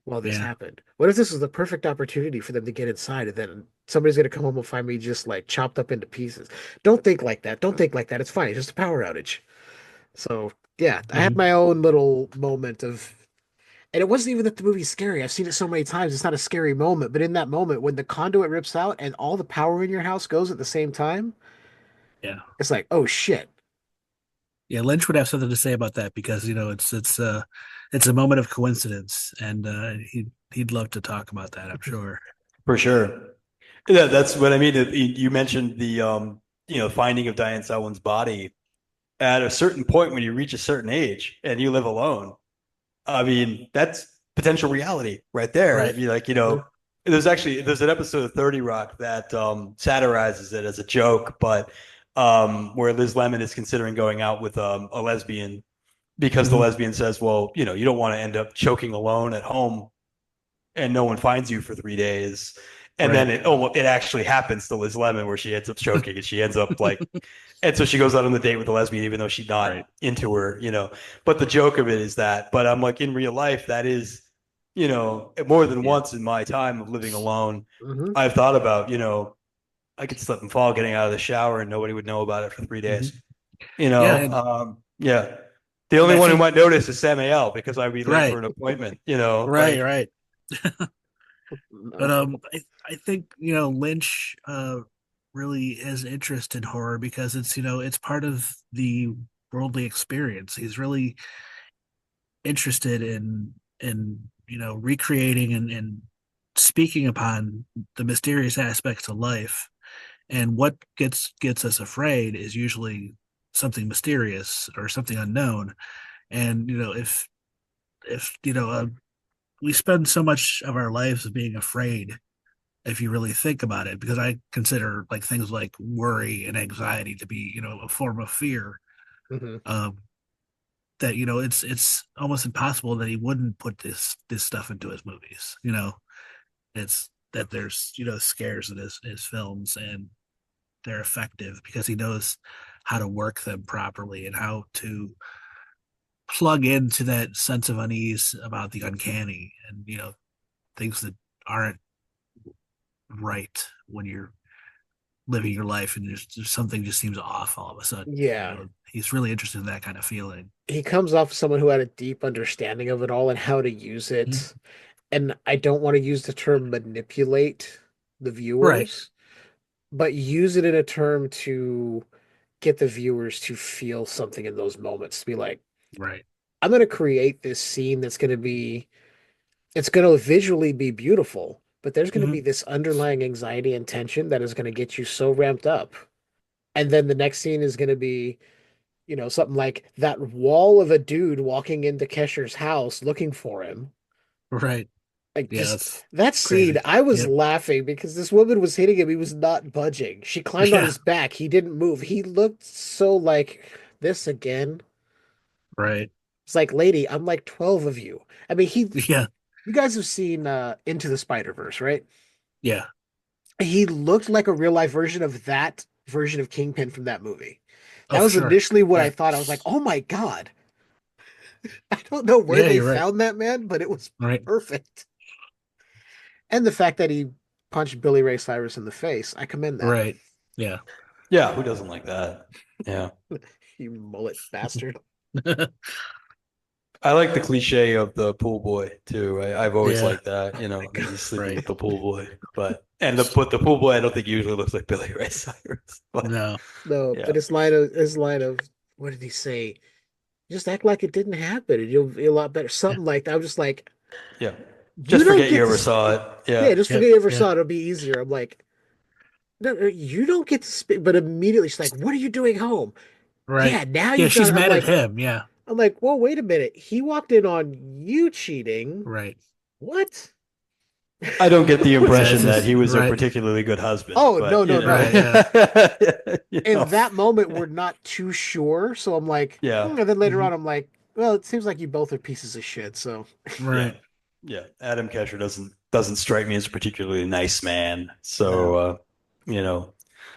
while this Yeah. happened? What if this was the perfect opportunity for them to get inside and then somebody's going to come home and find me just like chopped up into pieces? Don't think like that. Don't think like that. It's fine. It's just a power outage. So, yeah, I had Mhm. my own little moment of, and it wasn't even that the movie's scary. I've seen it so many times. It's not a scary moment. But in that moment, when the conduit rips out and all the power in your house goes at the same time, Yeah. it's like, oh shit. Yeah, Lynch would have something to say about that because it's a moment of coincidence, and he'd love to talk about that, I'm sure. For sure. Yeah, that's what I mean. You mentioned the finding of Diane Selwyn's body at a certain point when you reach a certain age and you live alone. I mean, that's potential reality right there. Right. I mean, like, Mhm. there's an episode of 30 Rock that satirizes it as a joke, but where Liz Lemon is considering going out with a lesbian because the Mhm. lesbian says, well, you don't want to end up choking alone at home and no one finds you for 3 days. And Right. then it actually happens to Liz Lemon where she ends up choking and she ends up like, and so she goes out on the date with the lesbian, even though she's not Right. into her. But the joke of it is that, but I'm like, in real life, that is, more than Yeah. once in my time of living alone, Mhm. I've thought about, I could slip and fall getting out of the shower and nobody would know about it for 3 days. Yeah, and Yeah. The only I one who think might notice is Sammael because I'd be late for right, an appointment, right, like, right. But No. I think Lynch really has interest in horror because it's part of the worldly experience. He's really interested in recreating and speaking upon the mysterious aspects of life. And what gets us afraid is usually something mysterious or something unknown. And if we spend so much of our lives being afraid, if you really think about it, because I consider like things like worry and anxiety to be a form of fear. Mhm. That it's almost impossible that he wouldn't put this stuff into his movies. It's that there's scares in his films, and they're effective because he knows how to work them properly and how to plug into that sense of unease about the uncanny and things that aren't right when you're living your life and there's something just seems off all of a sudden. Yeah. He's really interested in that kind of feeling. He comes off as someone who had a deep understanding of it all and how to use Mhm. it. And I don't want to use the term manipulate the Right. viewers, but use it in a term to get the viewers to feel something in those moments. To be like, Right. I'm going to create this scene that's going to be, it's going to visually be beautiful, but there's going to Mhm. be this underlying anxiety and tension that is going to get you so ramped up. And then the next scene is going to be, something like that wall of a dude walking into Kesher's house looking for him. Right. Like Yeah, just that's that scene, crazy. I was Yep. laughing because this woman was hitting him. He was not budging. She climbed on Yeah. his back. He didn't move. He looked so like this again. Right. It's like, lady, I'm like 12 of you. I mean, Yeah. you guys have seen Into the Spider-Verse, right? Yeah. He looked like a real life version of that version of Kingpin from that movie. Oh, That for was sure. initially what I Yeah. thought. I was like, oh my God. I don't know where Yeah, they you're right. found that man, but it was Right. perfect. And the fact that he punched Billy Ray Cyrus in the face, I commend that. Right. Yeah. Yeah, who doesn't like that? Yeah. You mullet bastard. I like the cliche of the pool boy too. I've always Yeah. liked that, he's sleeping Right. with the pool boy. But the pool boy I don't think usually looks like Billy Ray Cyrus. But No. No, yeah. but his line of what did he say? Just act like it didn't happen, and you'll be a lot better. Something like that. I'm just like, Yeah. you Just don't forget get you ever to, saw it. yeah, Yeah. just Yep. forget you ever Yeah. saw it. It'll be easier. I'm like, no, you don't get to speak. But immediately she's like, "What are you doing home?" Right. Yeah, now Yeah, you've she's done. mad at him. Yeah. I'm like, well, wait a minute. He walked in on you cheating. Right. What? I don't get the impression it's that just- he was a right. particularly good husband. Oh, but, no, no, no. Right, yeah. In that moment, we're not too sure. So I'm like, Yeah. And then later Mhm. on, I'm like, well, it seems like you both are pieces of shit. So Right. Yeah. Adam Kesher doesn't strike me as a particularly nice man. So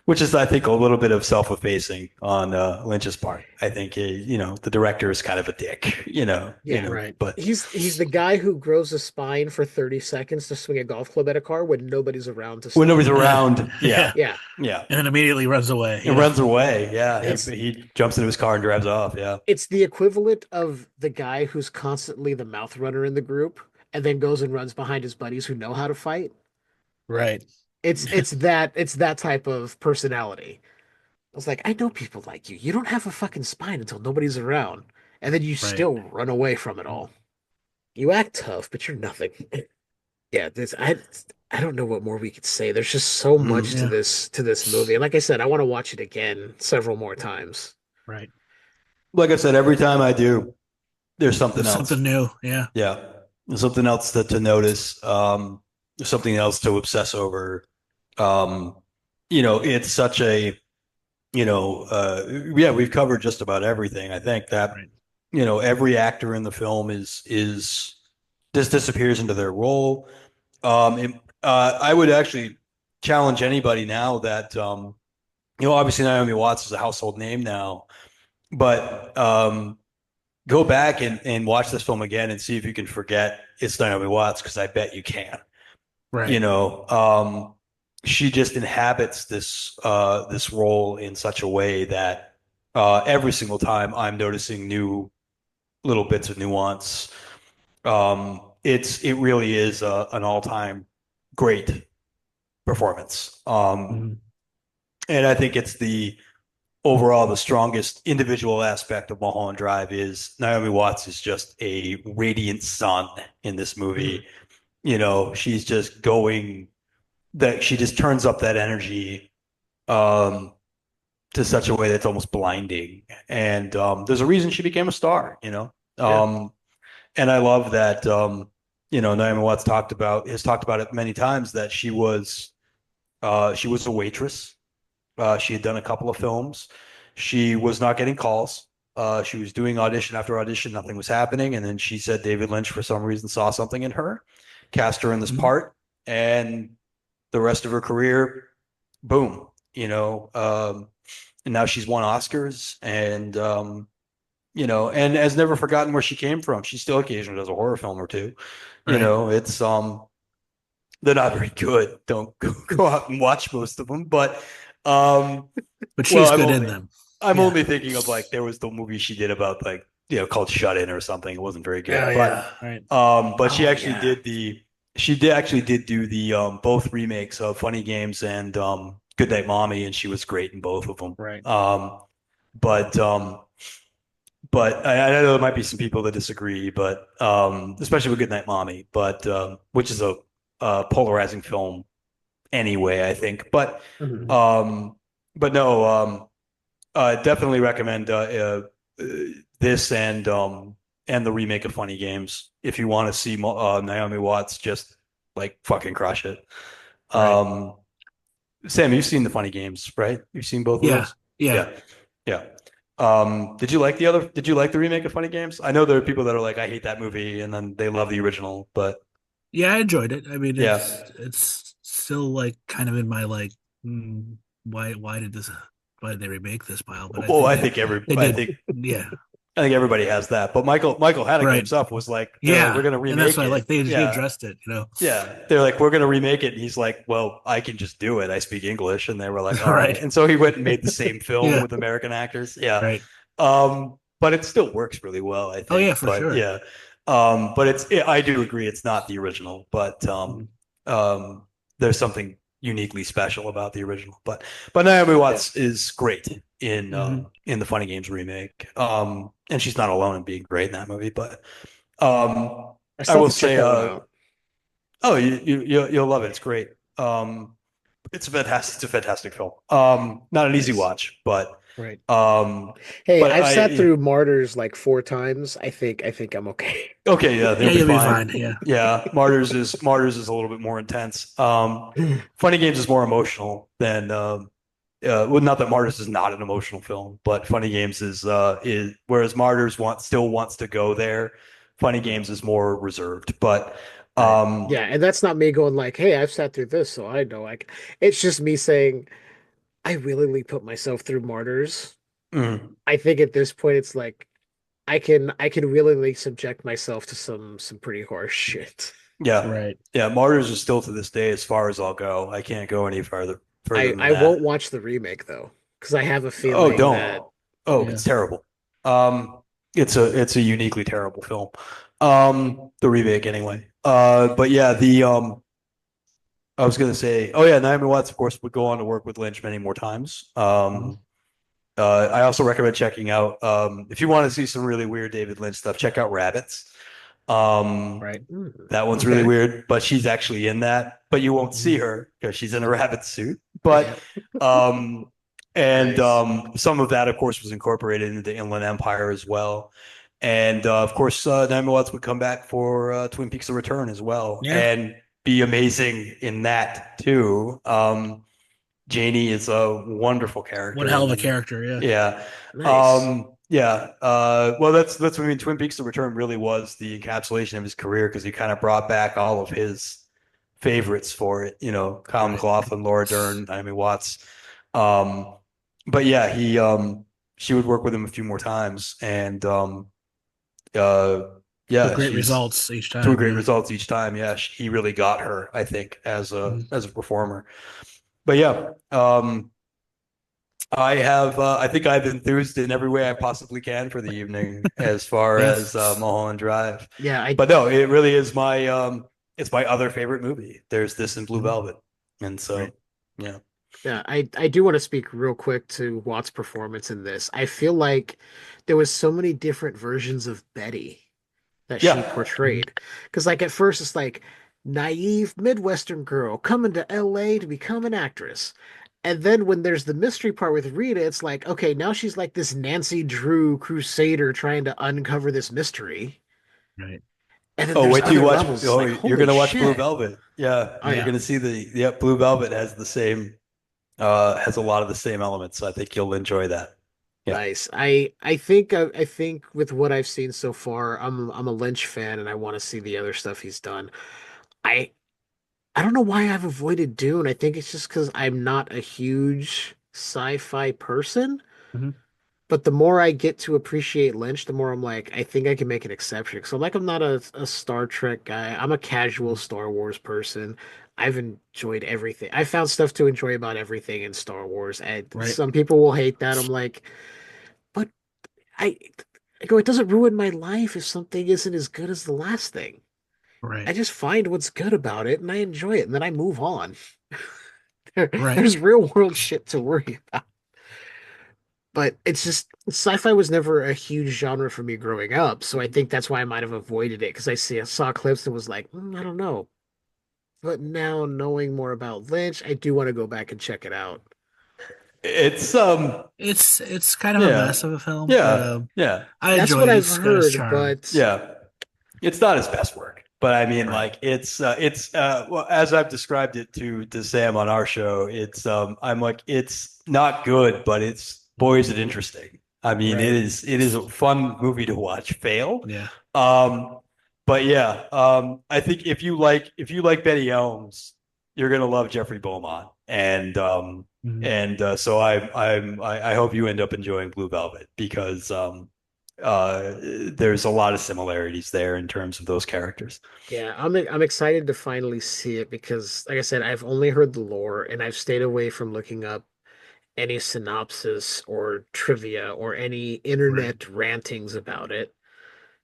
which is I think a little bit of self-effacing on Lynch's part. I think the director is kind of a dick, yeah, right. But he's the guy who grows a spine for 30 seconds to swing a golf club at a car when nobody's around to stop. when nobody's around, yeah. Yeah. And then immediately runs away. It runs away. Yeah. It's- He jumps into his car and drives off. Yeah. It's the equivalent of the guy who's constantly the mouth runner in the group and then goes and runs behind his buddies who know how to fight. Right. It's that type of personality. I was like, I know people like you. You don't have a fucking spine until nobody's around, and then you still run away from it all. You act tough, but you're nothing. Yeah, I don't know what more we could say. There's just so much to this movie, and like I said, I want to watch it again several more times. Right. Like I said, every time I do, there's something There's else. something new. Yeah. Yeah. There's something else to notice. There's something else to obsess over. It's such a, we've covered just about everything. I think that, every actor in the film is just disappears into their role. I would actually challenge anybody now that, obviously Naomi Watts is a household name now, but go back and watch this film again and see if you can forget it's Naomi Watts, because I bet you can. Right. She just inhabits this role in such a way that every single time I'm noticing new little bits of nuance. It really is an all-time great performance. And I think it's overall the strongest individual aspect of Mulholland Drive is Naomi Watts is just a radiant sun in this movie. She's just she just turns up that energy to such a way that's almost blinding. And there's a reason she became a star, and I love that Naomi Watts has talked about it many times that she was a waitress. She had done a couple of films. She was not getting calls. She was doing audition after audition. Nothing was happening. And then she said David Lynch, for some reason, saw something in her, cast her in this part. And the rest of her career, boom, and now she's won Oscars and, and has never forgotten where she came from. She still occasionally does a horror film or two. It's, they're not very good. Don't go out and watch most of them, but she's good in them. I'm only thinking of there was the movie she did about called Shut In or something. It wasn't very good. But she actually did do the both remakes of Funny Games and Goodnight Mommy, and she was great in both of them. Right. But I know there might be some people that disagree, but especially with Goodnight Mommy, but which is a polarizing film anyway, I think. But no, definitely recommend this and the remake of Funny Games if you want to see Naomi Watts just fucking crush it. Right. Sam, you've seen the Funny Games, right? You've seen both of those? Yeah. Did you like the remake of Funny Games? I know there are people that are like, I hate that movie, and then they love the original, but yeah, I enjoyed it. I mean, it's still kind of in my why did they remake this pile? But I think yeah. I think everybody has that. But Michael Haneke Right. himself was like, Yeah, we're going to remake and that's why it. like he Yeah. addressed it, you know. Yeah. They're like, we're going to remake it. And he's like, well, I can just do it. I speak English. And they were like, all right. Right. And so he went and made the same film Yeah. with American actors. Yeah. Right. But it still works really well, I think. Oh yeah, for but, sure. Yeah. But I do agree it's not the original, but there's something uniquely special about the original. But Naomi Watts is great in the Funny Games remake. And she's not alone in being great in that movie. But I will say, oh, you'll love it. It's great. It's a fantastic film. Not an easy watch, but right. Hey, I've sat through Martyrs like 4 times. I think I'm okay. Okay, yeah, you'll be fine. Yeah, yeah. Martyrs is a little bit more intense. Funny Games is more emotional than. Well, not that Martyrs is not an emotional film, but Funny Games is whereas Martyrs still wants to go there. Funny Games is more reserved, but. Yeah, and that's not me going like, "Hey, I've sat through this, so I know." Like, it's just me saying, I willingly put myself through Martyrs. I think at this point, it's like, I can willingly subject myself to some pretty harsh shit. Yeah, right. Yeah, Martyrs is still to this day as far as I'll go. I can't go any further. I won't watch the remake though, because I have a feeling that it's terrible. It's a uniquely terrible film. The remake anyway. But yeah, I was gonna say, Naomi Watts, of course, would go on to work with Lynch many more times. I also recommend checking out, if you want to see some really weird David Lynch stuff, check out Rabbits. Right. That one's really weird, but she's actually in that, but you won't see her because she's in a rabbit suit. But some of that, of course, was incorporated into the Inland Empire as well. And of course, Naomi Watts would come back for Twin Peaks: The Return as well, and be amazing in that too. Janie is a wonderful character. What a hell of a character, yeah. Yeah. Nice. Well, that's what I mean. Twin Peaks: The Return really was the encapsulation of his career because he kind of brought back all of his favorites for it. You know, Kyle MacLachlan, Laura Dern, Naomi Watts. But yeah, she would work with him a few more times, and great results each time. Two great results each time. Yeah, he really got her, I think, as a performer. But yeah, I think I've enthused in every way I possibly can for the evening as far as Mulholland Drive. Yeah, but no, it really is my it's my other favorite movie. There's this and Blue Velvet, and so yeah. Yeah, I do want to speak real quick to Watt's performance in this. I feel like there was so many different versions of Betty that she portrayed. Because like at first it's like naive Midwestern girl coming to LA to become an actress. And then when there's the mystery part with Rita, it's like, okay, now she's like this Nancy Drew crusader trying to uncover this mystery. Right. And then wait till you watch. You're gonna watch Blue Velvet. Yeah, you're gonna see Blue Velvet has the same has a lot of the same elements. So I think you'll enjoy that. Yeah. Nice. I think with what I've seen so far, I'm a Lynch fan and I want to see the other stuff he's done. I don't know why I've avoided Dune. I think it's just because I'm not a huge sci-fi person. But the more I get to appreciate Lynch, the more I'm like, I think I can make an exception. So like I'm not a Star Trek guy. I'm a casual Star Wars person. I've enjoyed everything. I found stuff to enjoy about everything in Star Wars. And some people will hate that. I'm like, but I go, it doesn't ruin my life if something isn't as good as the last thing. Right. I just find what's good about it and I enjoy it and then I move on. There's real world shit to worry about. But it's just sci-fi was never a huge genre for me growing up, so I think that's why I might have avoided it because I saw clips and was like, I don't know. But now knowing more about Lynch, I do want to go back and check it out. It's kind of a mess of a film. Yeah, but, I that's enjoy what it. I've heard, but it's not his best work. But I mean, like it's well, as I've described it to Sam on our show, it's I'm like it's not good, but it's boy is it interesting. I mean, it is a fun movie to watch. Fail, yeah. But yeah, I think if you like Betty Elms, you're gonna love Jeffrey Beaumont, and so I hope you end up enjoying Blue Velvet because there's a lot of similarities there in terms of those characters. Yeah, I'm excited to finally see it because, like I said, I've only heard the lore and I've stayed away from looking up any synopsis or trivia or any internet rantings about it.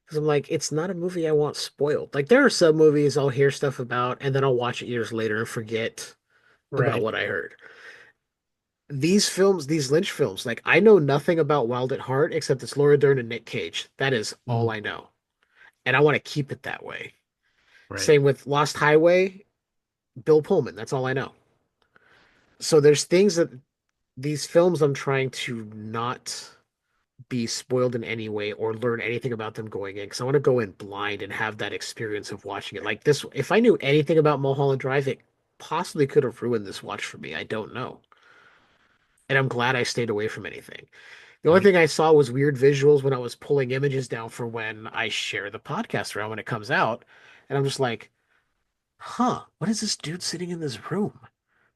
Because I'm like, it's not a movie I want spoiled. Like there are some movies I'll hear stuff about and then I'll watch it years later and forget about Right. what I heard. These films, these Lynch films, like I know nothing about Wild at Heart except it's Laura Dern and Nick Cage. That is all I know. And I want to keep it that way. Right. Same with Lost Highway, Bill Pullman. That's all I know. So there's things that these films I'm trying to not be spoiled in any way or learn anything about them going in because I want to go in blind and have that experience of watching it. Like this, if I knew anything about Mulholland Drive, it possibly could have ruined this watch for me. I don't know. And I'm glad I stayed away from anything. The only thing I saw was weird visuals when I was pulling images down for when I share the podcast around when it comes out. And I'm just like, huh, what is this dude sitting in this room?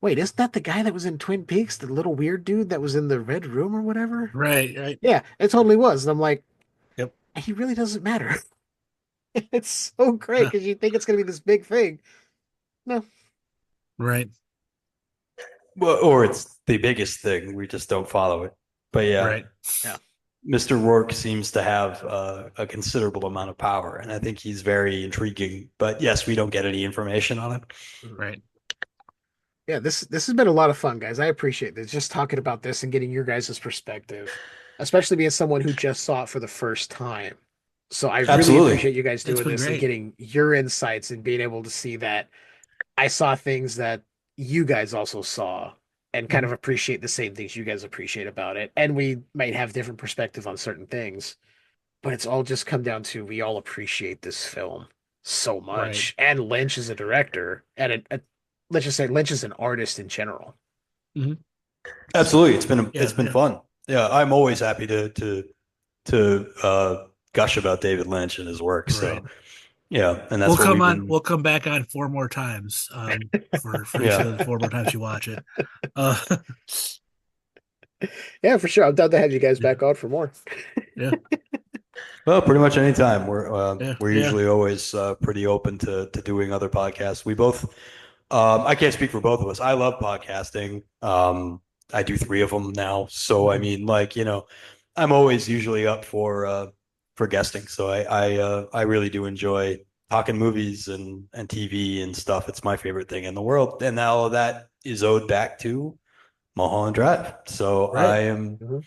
Wait, isn't that the guy that was in Twin Peaks, the little weird dude that was in the red room or whatever? Right. Yeah, it totally was. And I'm like, yep, he really doesn't matter. It's so great because you think it's going to be this big thing. No. Right. Well, or it's the biggest thing. We just don't follow it. But yeah, Right. Yeah. Mr. Rourke seems to have a considerable amount of power, and I think he's very intriguing. But yes, we don't get any information on him. Right. Yeah, this has been a lot of fun, guys. I appreciate this. Just talking about this and getting your guys' perspective, especially being someone who just saw it for the first time. So I really appreciate you guys doing this and getting your insights and being able to see that I saw things that you guys also saw and kind of appreciate the same things you guys appreciate about it. And we might have different perspective on certain things, but it's all just come down to we all appreciate this film so much. Right. And Lynch is a director and let's just say Lynch is an artist in general. Mm-hmm. Absolutely, it's been fun. Yeah, I'm always happy to gush about David Lynch and his work. So Right. yeah, and that's we'll come back on 4 more times for each of the 4 more times you watch it. Yeah, for sure. I'm down to have you guys back on for more. Yeah. Well, pretty much any time. We're usually always pretty open to doing other podcasts. We both. I can't speak for both of us. I love podcasting. I do 3 of them now. So I mean, like, I'm always usually up for guesting. So I really do enjoy talking movies and TV and stuff. It's my favorite thing in the world. And all of that is owed back to Mulholland Drive. So I am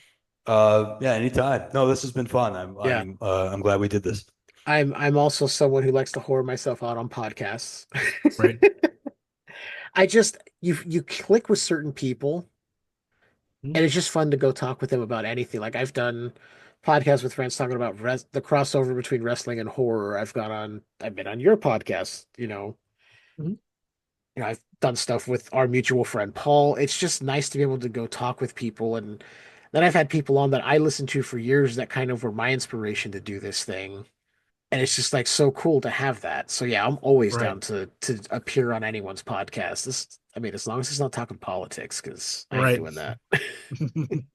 anytime. No, this has been fun. I'm glad we did this. I'm also someone who likes to whore myself out on podcasts. Right. I just you click with certain people and it's just fun to go talk with them about anything. Like I've done podcasts with friends talking about the crossover between wrestling and horror. I've been on your podcast, I've done stuff with our mutual friend Paul. It's just nice to be able to go talk with people. And then I've had people on that I listened to for years that kind of were my inspiration to do this thing. And it's just like so cool to have that. So yeah, I'm always down to appear on anyone's podcast. As long as it's not talking politics, because I ain't doing that.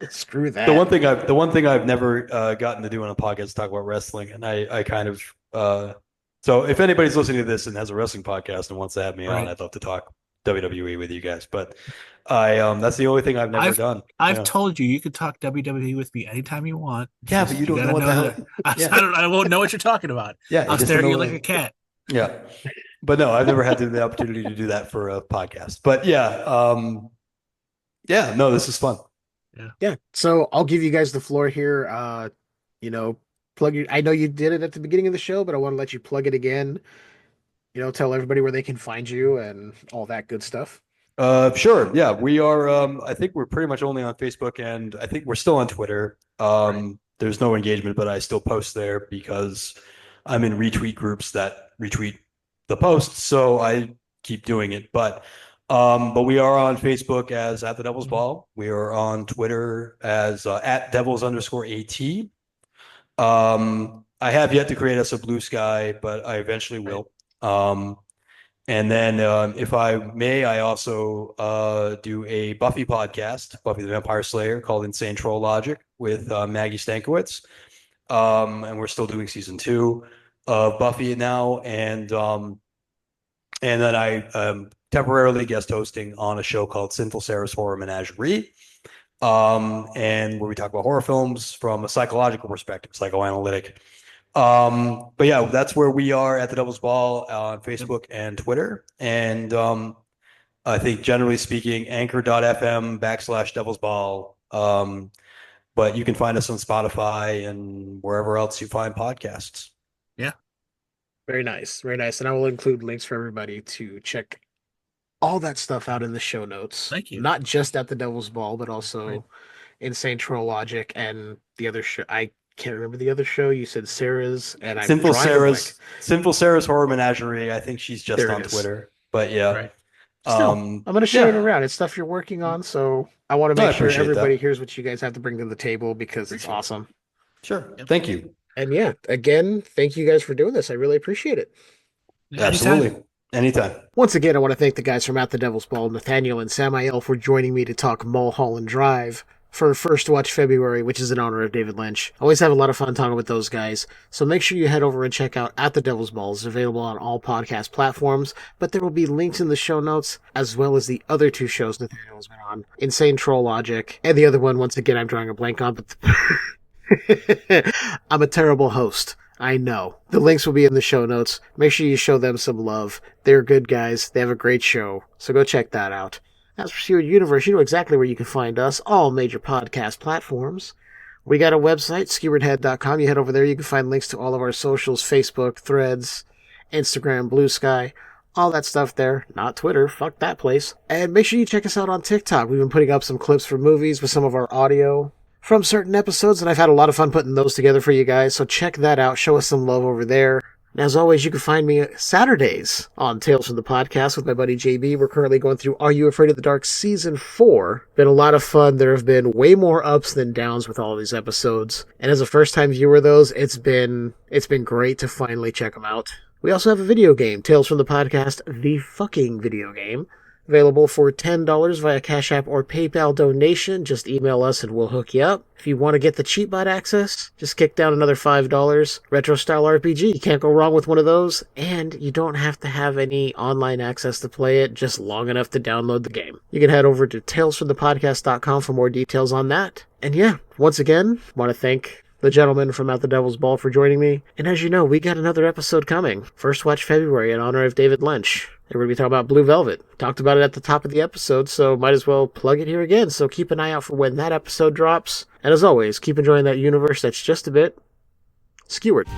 Screw that. The one thing I've never gotten to do on a podcast is talk about wrestling, and I kind of so if anybody's listening to this and has a wrestling podcast and wants to have me on, I'd love to talk WWE with you guys. But that's the only thing I've never done. I've told you could talk WWE with me anytime you want. Yeah, but you don't know what the hell. I won't know what you're talking about. Yeah, I'll stare at you like a cat. Yeah, but no, I've never had the opportunity to do that for a podcast. But no, this is fun. Yeah. So I'll give you guys the floor here. Plug your. I know you did it at the beginning of the show, but I want to let you plug it again. Tell everybody where they can find you and all that good stuff. Sure. Yeah, we are. I think we're pretty much only on Facebook, and I think we're still on Twitter. There's no engagement, but I still post there because I'm in retweet groups that retweet the posts, so I keep doing it. But we are on Facebook as at the Devil's Ball. We are on Twitter as at Devils_AT. I have yet to create us a Blue Sky, but I eventually will. And then if I may, I also do a Buffy podcast, Buffy the Vampire Slayer, called Insane Troll Logic with Maggie Stankiewicz. and we're still doing season 2 of Buffy now, and then I am temporarily guest hosting on a show called Sinful Sarah's Horror Menagerie, and where we talk about horror films from a psychological perspective, psychoanalytic. But yeah, that's where we are at the Devil's Ball on Facebook and Twitter, and I think generally speaking, anchor.fm/Devil's Ball. But you can find us on Spotify and wherever else you find podcasts. Yeah. Very nice. Very nice. And I will include links for everybody to check all that stuff out in the show notes. Thank you. Not just at the Devil's Ball, but also Right. Insane Troll Logic and the other show. I can't remember the other show. You said Sarah's, and I'm Sinful drawing a Sarah's Horror Menagerie. I think she's just There it on is. Twitter. But yeah. Right. Still, I'm going to share it around. It's stuff you're working on, so I want to No, I make sure appreciate everybody that. hears what you guys have to bring to the table because it's awesome. Sure. Thank you. And yeah, again, thank you guys for doing this. I really appreciate it. Absolutely. Anytime. Once again, I want to thank the guys from At the Devil's Ball, Nathaniel and Sammael, for joining me to talk Mulholland Drive for First Watch February, which is in honor of David Lynch. I always have a lot of fun talking with those guys, so make sure you head over and check out At the Devil's Ball. It's available on all podcast platforms, but there will be links in the show notes, as well as the other 2 shows Nathaniel has been on, Insane Troll Logic, and the other one, once again, I'm drawing a blank on, but I'm a terrible host. I know. The links will be in the show notes. Make sure you show them some love. They're good guys. They have a great show, so go check that out. As for Skewered Universe, you know exactly where you can find us, all major podcast platforms. We got a website, skeweredhead.com. You head over there, you can find links to all of our socials, Facebook, Threads, Instagram, Blue Sky, all that stuff there. Not Twitter, fuck that place. And make sure you check us out on TikTok. We've been putting up some clips from movies with some of our audio from certain episodes, and I've had a lot of fun putting those together for you guys, so check that out. Show us some love over there. And as always, you can find me Saturdays on Tales from the Podcast with my buddy JB. We're currently going through Are You Afraid of the Dark Season 4. Been a lot of fun. There have been way more ups than downs with all these episodes. And as a first-time viewer of those, it's been great to finally check them out. We also have a video game, Tales from the Podcast, the fucking video game. Available for $10 via Cash App or PayPal donation. Just email us and we'll hook you up. If you want to get the cheap bot access, just kick down another $5. Retro style RPG. You can't go wrong with one of those. And you don't have to have any online access to play it, just long enough to download the game. You can head over to talesfromthepodcast.com for more details on that. And yeah, once again, want to thank the gentleman from At the Devil's Ball for joining me. And as you know, we got another episode coming. First Watch February in honor of David Lynch. And we're going to be talking about Blue Velvet. Talked about it at the top of the episode, so might as well plug it here again. So keep an eye out for when that episode drops. And as always, keep enjoying that universe that's just a bit skewered.